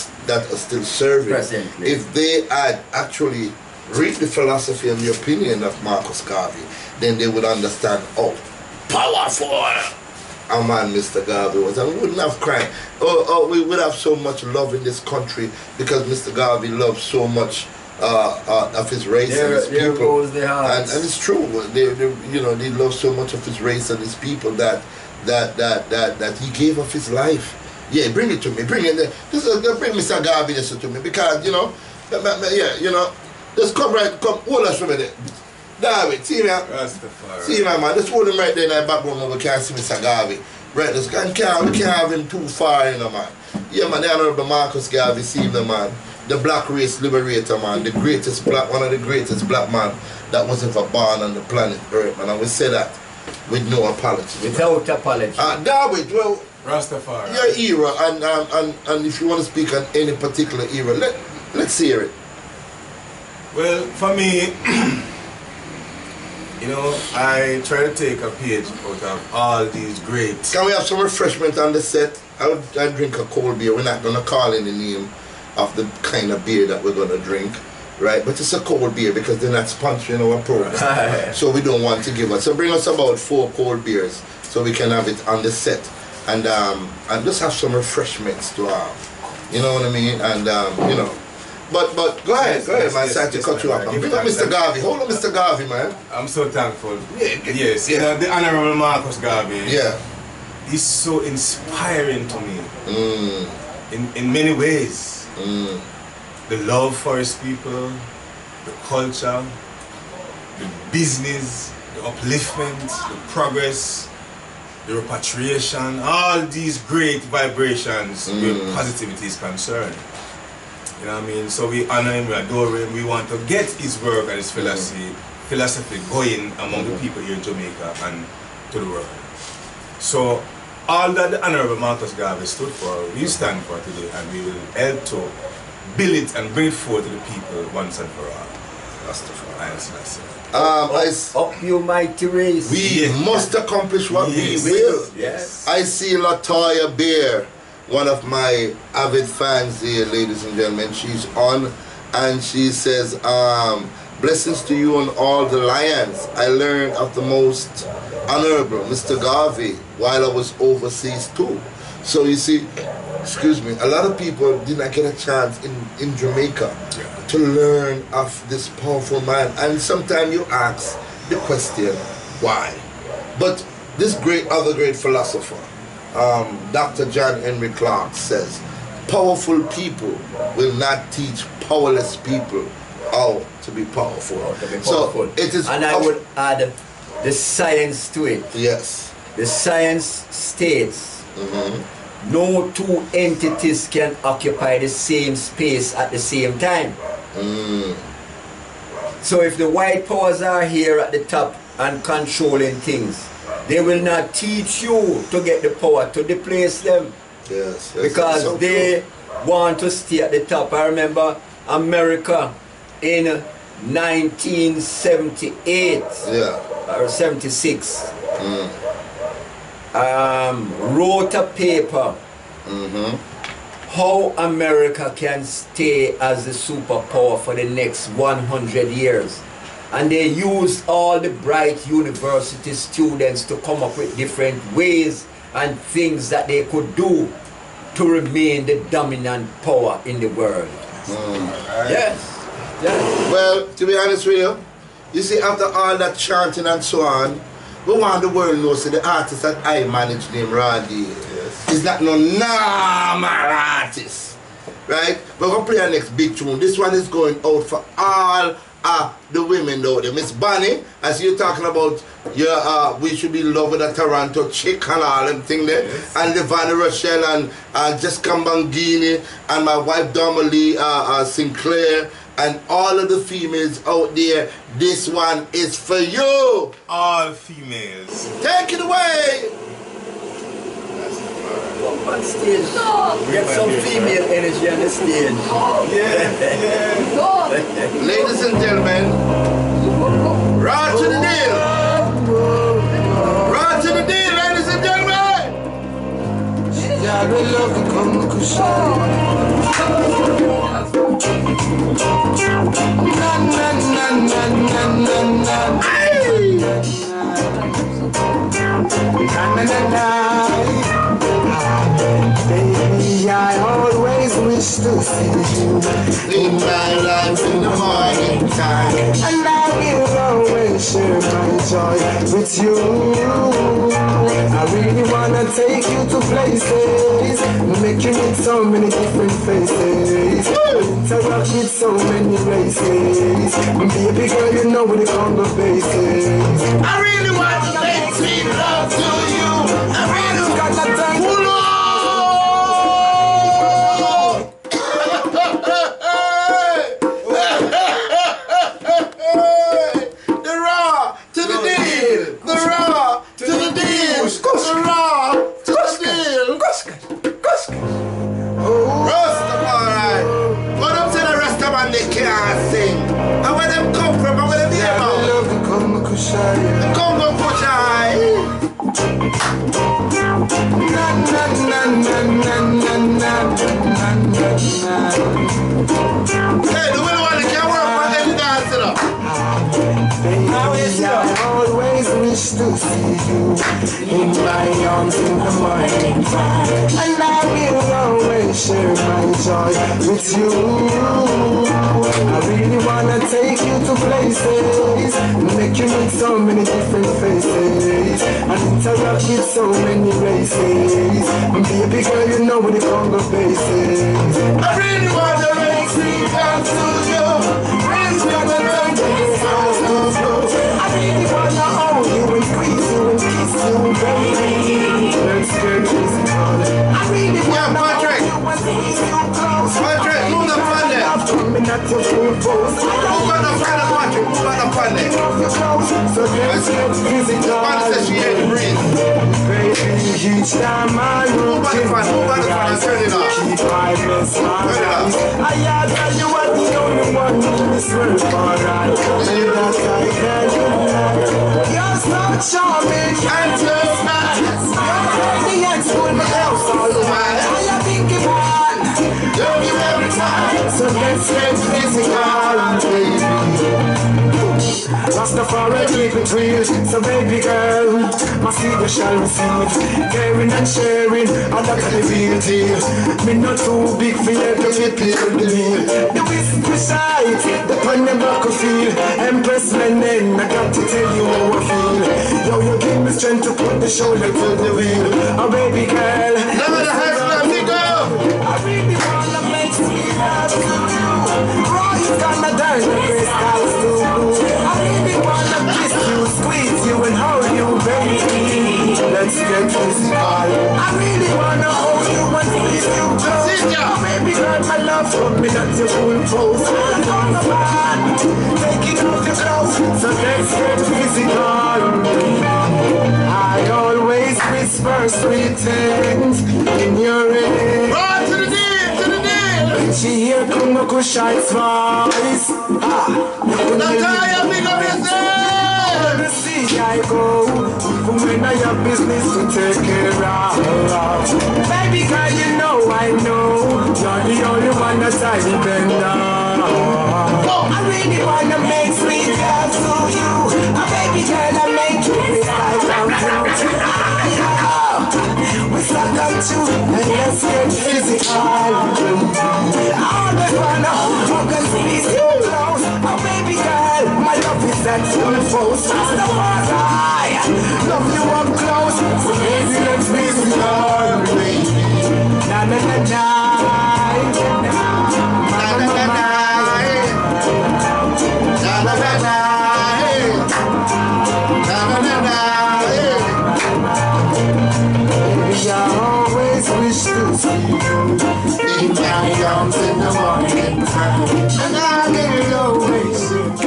still serving,
Presently,
if they had actually read the philosophy and the opinion of Marcus Garvey, then they would understand how powerful our man Mr. Garvey was, and we wouldn't have crime. We would have so much love in this country, because Mr. Garvey loved so much of his race and his
there
people.
goes the hearts.
And it's true. They love so much of his race and his people that he gave up his life. Yeah, bring it to me. Bring it. Bring Mr. Garvey this to me, because just come, hold us from there. David, see me? See me, man. Just hold him right there in that background where we can't see Mr. Garvey. Right, we can't have him too far, man. Yeah, man, the Honorable Marcus Garvey, see him, man. The black race liberator, man. One of the greatest black man that was ever born on the planet Earth, man. And we say that with no apology.
Without apology.
David, well,
Rastafari.
your era, and if you want to speak on any particular era, let's hear it.
Well, for me, I try to take a page out of all these greats.
Can we have some refreshment on the set? I drink a cold beer. We're not going to call in the name of the kind of beer that we're going to drink, right? But it's a cold beer because they're not sponsoring our program. So we don't want to give us. So bring us about 4 cold beers so we can have it on the set. And just have some refreshments to have. You know what I mean? And, But go ahead, man. Sorry to cut you off. Bring up Mr. Garvey. Hold on, Mr. Garvey, man.
I'm so thankful. Yes, the Honorable Marcus Garvey.
Yeah.
He's so inspiring to me. In many ways. The love for his people, the culture, the business, the upliftment, the progress, the repatriation, all these great vibrations where positivity is concerned. You know what I mean? So we honor him, we adore him, we want to get his work and his philosophy going among the people here in Jamaica and to the world. So all that the Honorable Marcus Garvey stood for, we stand for today, and we will help to build it and bring it forward to the people once and for all.
Up you mighty race.
We must accomplish what we will.
Yes.
I see Latoya Bear, one of my avid fans here, ladies and gentlemen. She's on and she says, blessings to you and all the lions. I learned of the most honorable Mr. Garvey while I was overseas too. So you see, excuse me, a lot of people did not get a chance in Jamaica to learn of this powerful man. And sometimes you ask the question, why? But this other great philosopher, Dr. John Henry Clark says, powerful people will not teach powerless people how to be powerful. So it is.
And I would add the science to it.
Yes.
The science states no two entities can occupy the same space at the same time. So if the white powers are here at the top and controlling things, they will not teach you to get the power to displace them.
Yes.
Because
so
they want to stay at the top. I remember America in 1978 or 76 wrote a paper how America can stay as a superpower for the next 100 years. And they used all the bright university students to come up with different ways and things that they could do to remain the dominant power in the world. Yes.
Well, to be honest with you, you see, after all that chanting and so on, we want the world to know, so the artist that I manage named Roddy is not no normal artist. Right? We're going to play our next big tune. This one is going out for all the women though. Miss Bonnie, as you're talking about your we should be in love with a Toronto chick and all them thing there. Yes. And Levana Rochelle and Jessica Bangini and my wife Domalie Sinclair and all of the females out there. This one is for you.
All females.
Take it away.
On stage. Get some female energy on the stage.
Yeah.
Ladies and gentlemen, right to the deal. Right to the deal, ladies and gentlemen.
Yeah, we love to come to show. Na na na na na na na. Na na na na. Baby, I always wish to see you
in my life in the morning time,
and I will always share my joy with you. I really wanna take you to places, make you meet so many different faces, interact with so many races. Baby girl, you know when it comes to bases.
I really want to make sweet love to you. I really got that time. The raw to the deal. The raw to the deal. The raw to the deal. Rastafari. What up to the Rastaman they can't sing? And where them come from? And where them here from?
I love the Congo Kushai.
Congo Kushai.
Na na na na na na na na na.
Hey, the winner one can't work for any dance it up.
Baby, I always wish to see you in my arms in the morning time, and I will always share my joy with you. I really wanna take you to places, make you meet so many different faces, and interact with so many races. Baby girl, you know when it comes to bases.
I really wanna make sweet love to you. Really wanna take it slow.
I really wanna hold you and squeeze you and kiss you, baby. Let's get physical. I really wanna hold you and squeeze you close.
Patrick, move the fan there.
Coming at your full force.
Move on the fan, Patrick. Move on the fan there.
So let's get physical.
Fan says she ain't breathe.
Baby, each time I look in
Move on the fan and turn it off.
keep my best eyes. I tell you what, the only one in this world for right. And that I can do. You're so charming and so smart. You're crazy and school, but else all the while. I love thinking one. Love you every time. So let's get physical, baby. Rastafari keep it real, so baby girl, my fever shall receive. Caring and sharing, and that's the real deal. Me not too big for you to be the meal. The whisper sight, the pen and back of feel. Empress Lenin, I got to tell you how I feel. Yo, you give me strength to put the shoulder to the wheel. Oh baby girl,
Never the high school, me go.
I really wanna make sweet love to you. Roy's gonna dance the crystals too. I really wanna kiss you, squeeze you and hold you, baby. Let's get physical. I really wanna hold you and squeeze you close. Baby girl, my love from me, that's your full pose. I don't know man, taking off your clothes. So let's get physical. I always whisper sweet things in your ear.
Right to the deal, to the deal.
She hear Kungo Kushai's voice.
Now tell you, big up yourself.
The sea I go, even when I have business to take care of. Baby girl, you know I know you're the only one that I depend on. I really wanna make sweet love to you. Baby girl, I make you feel like I'm through. We suck out you and let's get physical. I always wanna hug and squeeze you close. Oh baby girl, my love is at full force. So I love you up close. So baby, let's be physical. Na na na na. Na na na na. comes in the morning time, and I will always sing.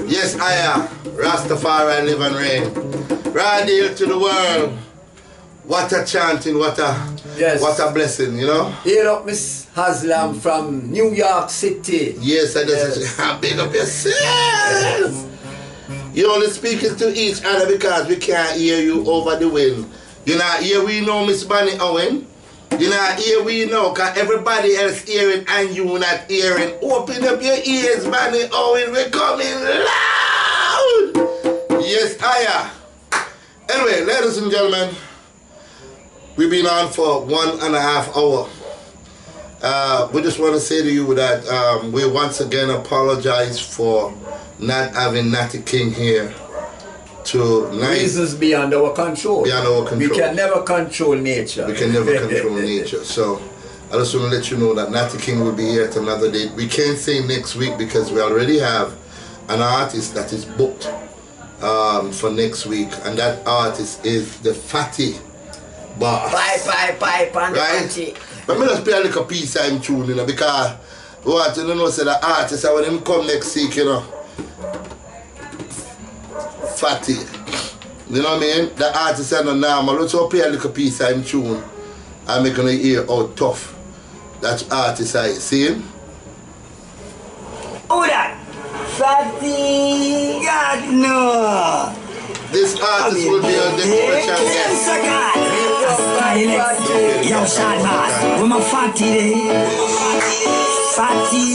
Yes, I am. Rastafari live and reign. Radio to the world. What a chanting, what a blessing, you know?
Here up Miss Haslam from New York City.
Yes, I just big up yourself. You only speaking to each other because we can't hear you over the wind. You not hear we know Miss Bunny Owen. You not hear we know because everybody else hearing and you not hearing. Open up your ears, Bunny Owen, we're coming loud. Yes, I am. Anyway, ladies and gentlemen, we've been on for 1.5 hours. We just want to say to you that we once again apologize for not having Natty King here tonight.
Reasons beyond our control.
Beyond our control.
We can never control nature.
We can never control nature. So I just want to let you know that Natty King will be here at another date. We can't say next week because we already have an artist that is booked for next week, and that artist is the Fatty Boss.
Bye,
right? But me just play a little piece of him tune, you know, because what you know, say the artist, when him come next week, you know, Fatty, you know what I mean? The artist is not normal. Let's play a little piece of him tune and make gonna hear how tough that artist is. See him?
Who that? Fatty, God no.
This artist will be on the special guest.
Yo, shot boss, with my fatty Fatty.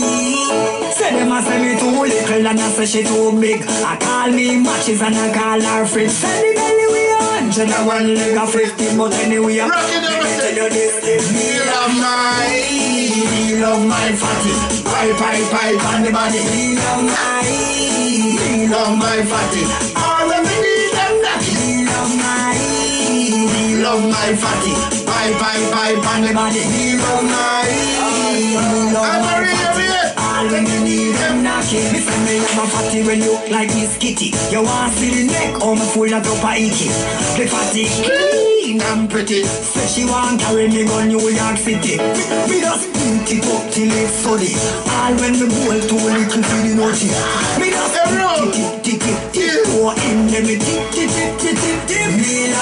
Say them a say me too little and I say she too big. I call me matches and I call her friends. Say the belly we 100 and one leg of 50, but anyway I'm tell you this. Me love my fatty. Pipe on the body. Me love my fatty. All of me need them Natty. Me love my fatty. Pipe on the body. Me love my all when you need them knocking. Me say me have a fatty when you look like Miss Kitty. You want to see the neck, oh me full of top of icky. The fatty clean and pretty. Say she want carry me go New York City. Me just put it up till it's sunny. All when me bowl too little for the naughty. Me just tip go in them me tip. Me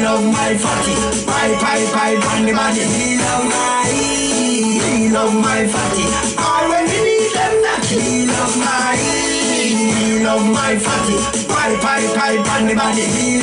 love my fatty. Pipe on the body. Me love my fatty. All when we need them Natty. Me love my fatty. Pipe on the body. Me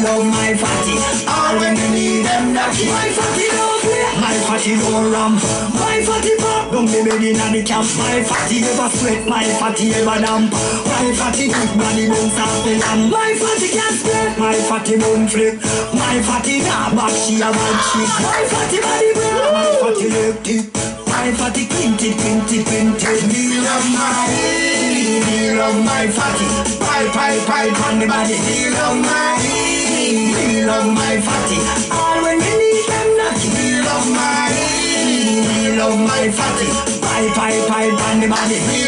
love my fatty. All when we need them Natty. My fatty don't play. My fatty don't ramp. My fatty pop. Don't be made in the camp. My fatty never sweat. My fatty ever damp. My fatty quick body bounce off the lamp. My fatty can't spread. My fatty won't flip. My fatty not back. She a bad chick. My fatty body brown. My fatty leg tip. My fatty quinted. Me love my fatty. Pipe on the body. Me love my fatty. All when we need them Natty. Me love my fatty. Pipe on the body. Me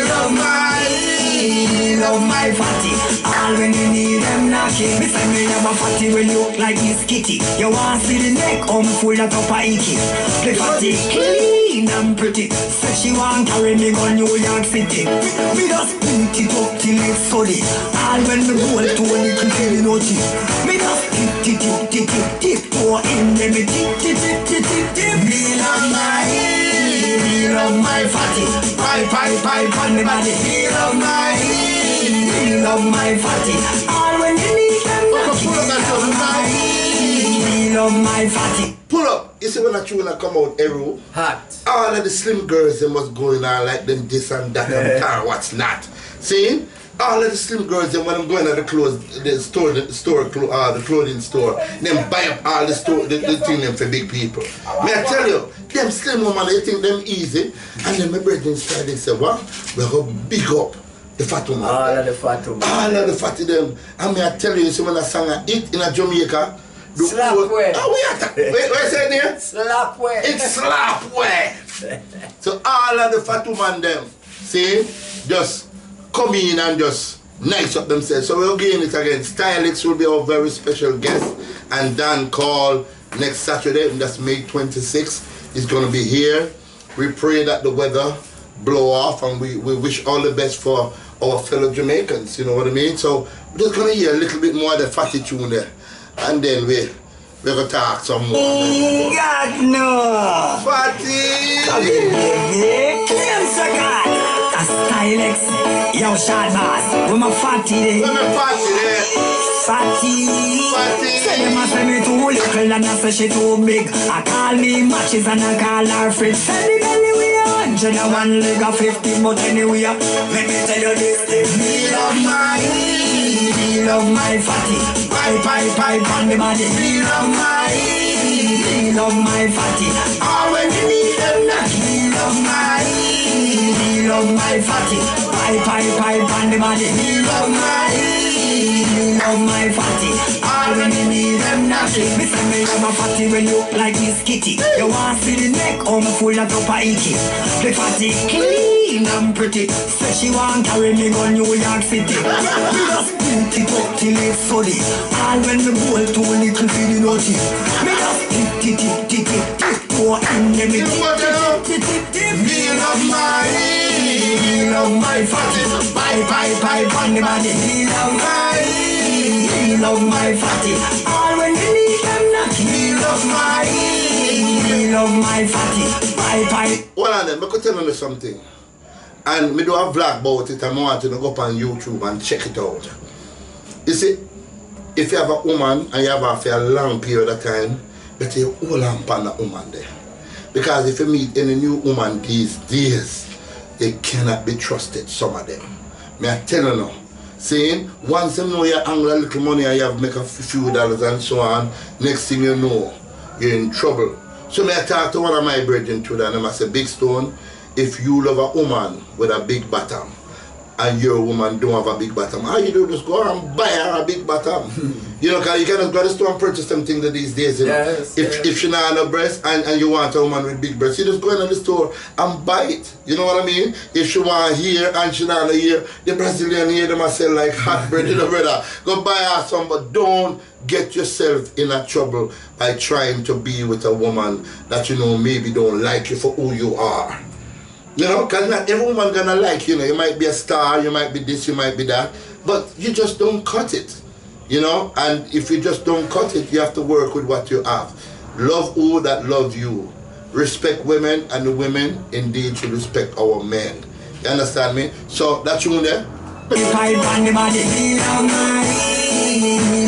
love my fatty. All when you need them knocking. Me say me have a fatty when you look like Miss Kitty. You want to see the neck, oh me full of top of icky. The fatty clean and pretty. Say she want carry me go New York City. Me just put it up till it's sunny. All when me bowl too little for the naughty. Me just tip go in them me tip. Me love my fatty. Pipe on the body. Me love my fatty. All when you need them Natty. Me love my fatty.
Pull up. You see when that tune come out, Eru?
Hot.
All of the slim girls, they must going on like them this and that and what's not. See? All of the slim girls, then when I'm going to the clothing store, them buy up all the thing them for big people. May I tell you, them slim women, they think them easy, and then my brethren start, they say, what? We're going to big up the fat woman.
All of the fat woman.
All of the fatty them. And may I tell you, see when I sang a hit in a Jamaica,
slap way.
Oh, where say there?
Slap way.
It's slap way. So all of the fat woman them, see, just come in and just nice up themselves. So we're again it again. Stylix will be our very special guest, and Dan Call next Saturday, and that's May 26th. He's going to be here. We pray that the weather blow off, and we wish all the best for our fellow Jamaicans, you know what I mean? So we're just going to hear a little bit more of the fatty tune there, and then we're going to talk some more.
God no!
Fatty!
A Stylex, yo shot boss, with my fatty
Where my fatty there?
Fatty.
Fatty.
Say them a say me too little and I say she too big. I call me matches and I call her fridge. Say the belly we 101 leg of 50, but anyway, let me tell you this. Me love my fatty. Pipe on the body. Me love my fatty. All when you need them knock. Me love my fatty. Pipe on the body. Me love my fatty. All when you need them knocking. Me say me love a fatty when you like Miss Kitty. You want to see the neck, I'm full of top of icky. The fatty clean and pretty. Say she want carry me go New York City. Me just print it up till it's solid. All when me bowl too little for the naughty. Me just tip. Go in the me tip. Me love my fatty. Pipe on the body. Me love my fatty. All when you need them knocking. Me love my fatty. Pipe.
One of them, I could tell me something. And me do a vlog about it, and I want you to go up on YouTube and check it out. You see, if you have a woman and you have her for a long period of time, but you hold on upon that woman there. Because if you meet any new woman these days, they cannot be trusted, some of them. May I tell you now. Saying, once you know you angle a little money and you have make a few dollars and so on, next thing you know, you're in trouble. So may I talk to one of my brethren today, and I say, Big Stone, if you love a woman with a big bottom, and your woman don't have a big bottom, all you do is go and buy her a big bottom. You know, because you cannot go to the store and purchase them things these days, you know.
Yes,
if she not have a breast and you want a woman with big breasts, you just go into the store and buy it. You know what I mean? If she want hair and she not have hair, the Brazilian hair them sell like hot bread, you know, brother. Go buy her some, but don't get yourself in a trouble by trying to be with a woman that you know maybe don't like you for who you are. You know, because not every woman gonna like you. You might be a star, you might be this, you might be that, but you just don't cut it. You know, and if you just don't cut it, you have to work with what you have. Love who that love you. Respect women, and the women indeed should respect our men. You understand me? So that tune there.
Me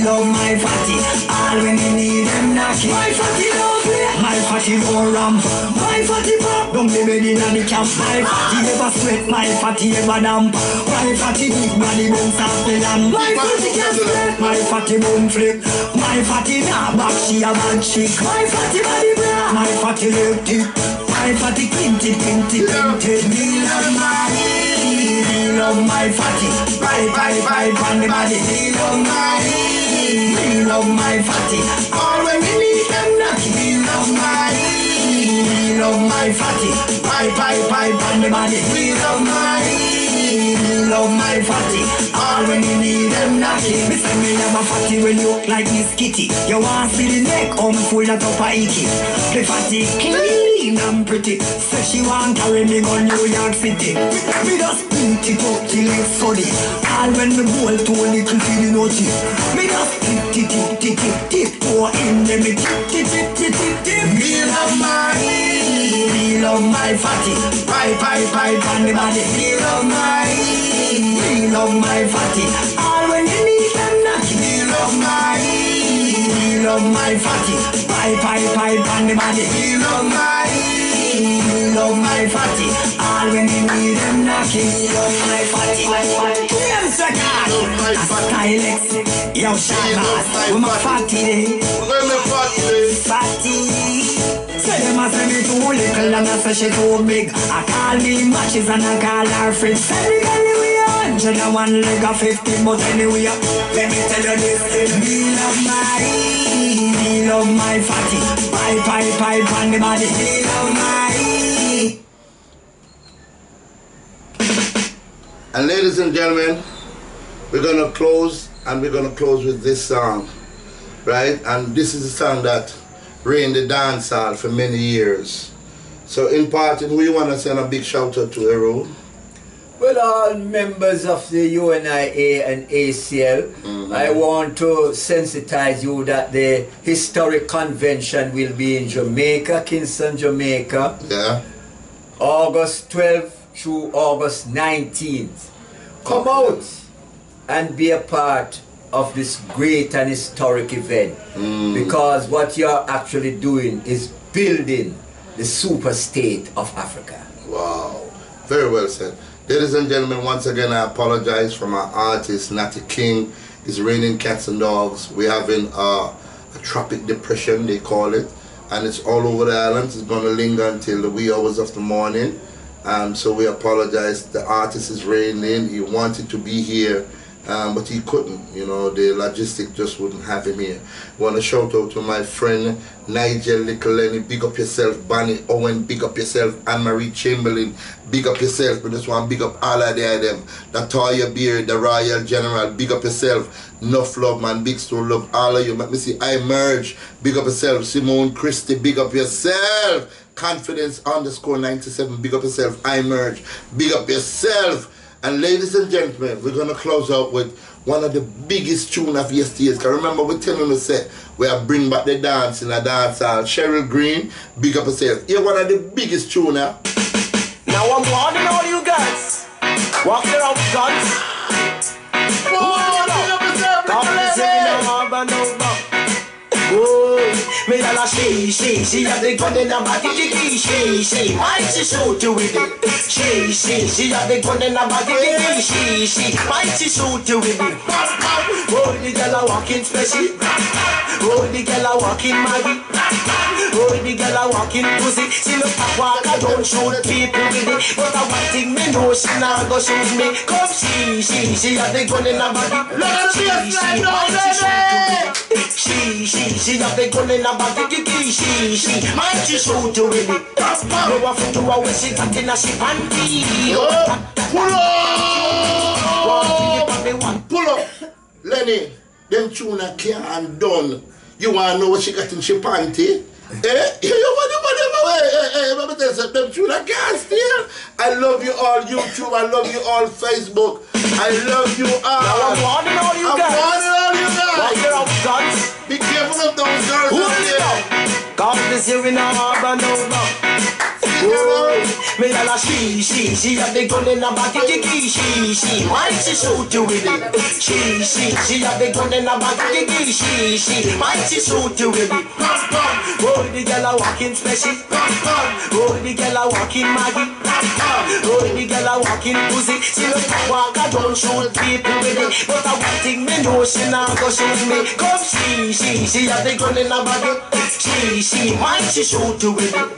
love my fatty. All when you need them knocking. My fatty don't play. My fatty don't ramp. My fatty pop. Don't be ready in the camp. My fatty never sweat. My fatty never damp. My fatty big body bounce off the lamp. My fatty can't sweat. My fatty boom flick. My fatty nah back. She a bad chick. My fatty body bra. My fatty leg tip. My fatty pinted. Me love my fatty. Pipe on the body. Me love my fatty. All when you need them knocking. Me love my fatty. Pipe on the body. Me love my fatty. All when you need them knocking. Me say me love a fatty when you look like Miss Kitty. You want to see the neck, I'm full of top of icky. The fatty clean and pretty. So she want carry me go New York City. Me just print it up till it's solid. All when me bowl too little for the naughty. Me just tip. Go in there, me tip. Me love my fatty. Pipe on the body. Me love my fatty. All when you need them knocking. Me love my fatty. Pipe on the body. Me love my fatty. All when you need them knocking. Me love my fatty. A Stylex, yo Shabbat, with my fatty. Fatty. Say them a say me too little and I say she too big. I call me matches and I call her fridge. Say the belly we 101 leg of 50, but anyway, let me tell you this. Me love my fatty. Pipe on the body. Me love my.
And ladies and gentlemen, we're gonna close, and we're gonna close with this song, right? And this is a song that reigned the dancehall for many years. So in part, who you want to send a big shout out to, Eru?
Well, all members of the UNIA and ACL, I want to sensitize you that the historic convention will be in Jamaica, Kingston, Jamaica.
Yeah.
August 12th through August 19th. Come out and be a part of this great and historic event, because what you're actually doing is building the super state of Africa.
Wow, very well said. Ladies and gentlemen, once again I apologize for my artist Natty King. It's raining cats and dogs. We're having a tropic depression, they call it, and it's all over the island. It's going to linger until the wee hours of the morning. So we apologize. The artist is raining. He wanted to be here, but he couldn't. You know, the logistic just wouldn't have him here. I want to shout out to my friend Nigel Little Lenny. Big up yourself. Bonnie Owen, big up yourself. Anne-Marie Chamberlain, big up yourself. But just want to big up all of them. The Toya Beard, the Royal General, big up yourself. Enough love, man. Big store love, all of you. Let me see. I Merge, big up yourself. Simone Christie, big up yourself. Confidence _97, big up yourself. I Merge, big up yourself. And ladies and gentlemen, we're going to close out with one of the biggest tunes of yesteryears. Because remember, we're telling you, say, we are bring back the dance in a dance hall. Cheryl Green, big up yourself. You're one of the biggest tunes now.
Now I'm warning all you guys. Walk around with guns. Me la la she have the gun in her body, she might she shoot you with it. She have the gun in her body, she might she shoot you with it. Oh, the girl a walking special. Oh, the girl a walking Maggie. Oh, the girl a walking pussy. She look a walk, I don't shoot people with it. But I one thing me know, she not go shoot me. Come she have the gun in her body. She have the gun in her body, she might she shoot you with it. No one for do a way she got in a she panty.
Pull up, Lenny. Them tuna can't done. You wanna know what she got in she panty? Hey, them tuna can't steal. I love you all YouTube. I love you all Facebook. I love you all.
Now I'm warning all you guys. Watch your own guns.
Be careful of those girls.
Who is it now? God is here in our harbor now. Me la la she have the gun in her body, she might she shoot you with it. She have the gun in her body, she might she shoot you with it. Oh, the girl a walking special. Oh, the girl a walking Maggie. Oh, the girl a walking pussy. She look like walk, I don't shoot people with it. But I one thing me know, she not go shoot me. Come she have the gun in her body, she might she shoot you with it.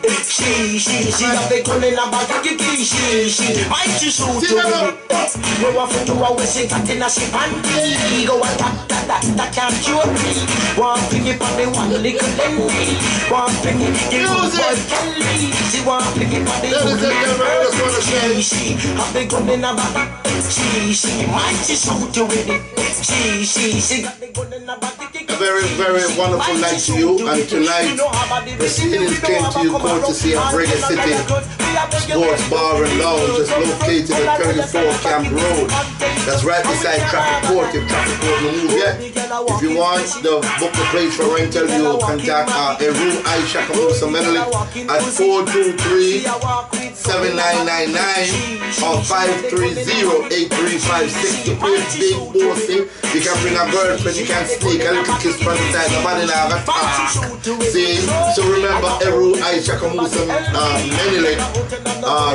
She have the gun in her body, she might she shoot you with it. No one for do a way she got in a she panty. Go and that can't cure me. One thing it on me, one little Lenny. One thing it the good boy Kelly. She one thing it on the good girl. She have the gun in her body, she might she shoot you with it. She got the gun in her body.
A very, very wonderful night to you, and tonight proceedings came to you courtesy of Reggae City Sports Bar and Lounge, just located at 34 Camp Road. That's right beside Traffic Court. If Traffic Court no move yet, if you want to book the place for rental, you contact Eru Aisha Kamusa Menelik at 423-7999 or 530-8356. The place big bossy. You can bring a girlfriend, you can sneak a little kiss from the side, nobody now have a talk. See, so remember Eru Aisha Kamusa Menelik,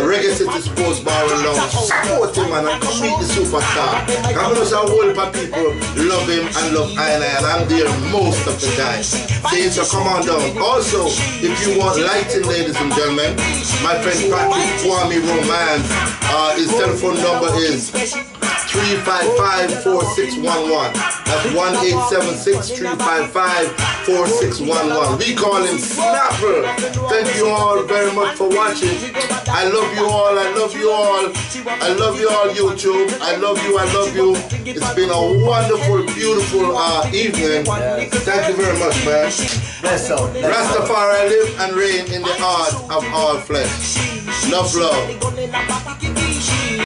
Reggae City Sports Bar and Lounge. Support him and come meet the superstar. Come on, a whole heap of people love him and love Iron, and I'm there most of the time. See, so come on down. Also, if you want lighting, ladies and gentlemen, my friend Patrick Kwame Romance, his telephone number is 355-4611. That's 1-876-355-4611. We call him Snapper. Thank you all very much for watching. I love you all. I love you all. I love you all, YouTube. I love you. I love you. It's been a wonderful, beautiful evening. Thank you very much, man. Rastafari live and reign in the heart of all flesh. Love, love.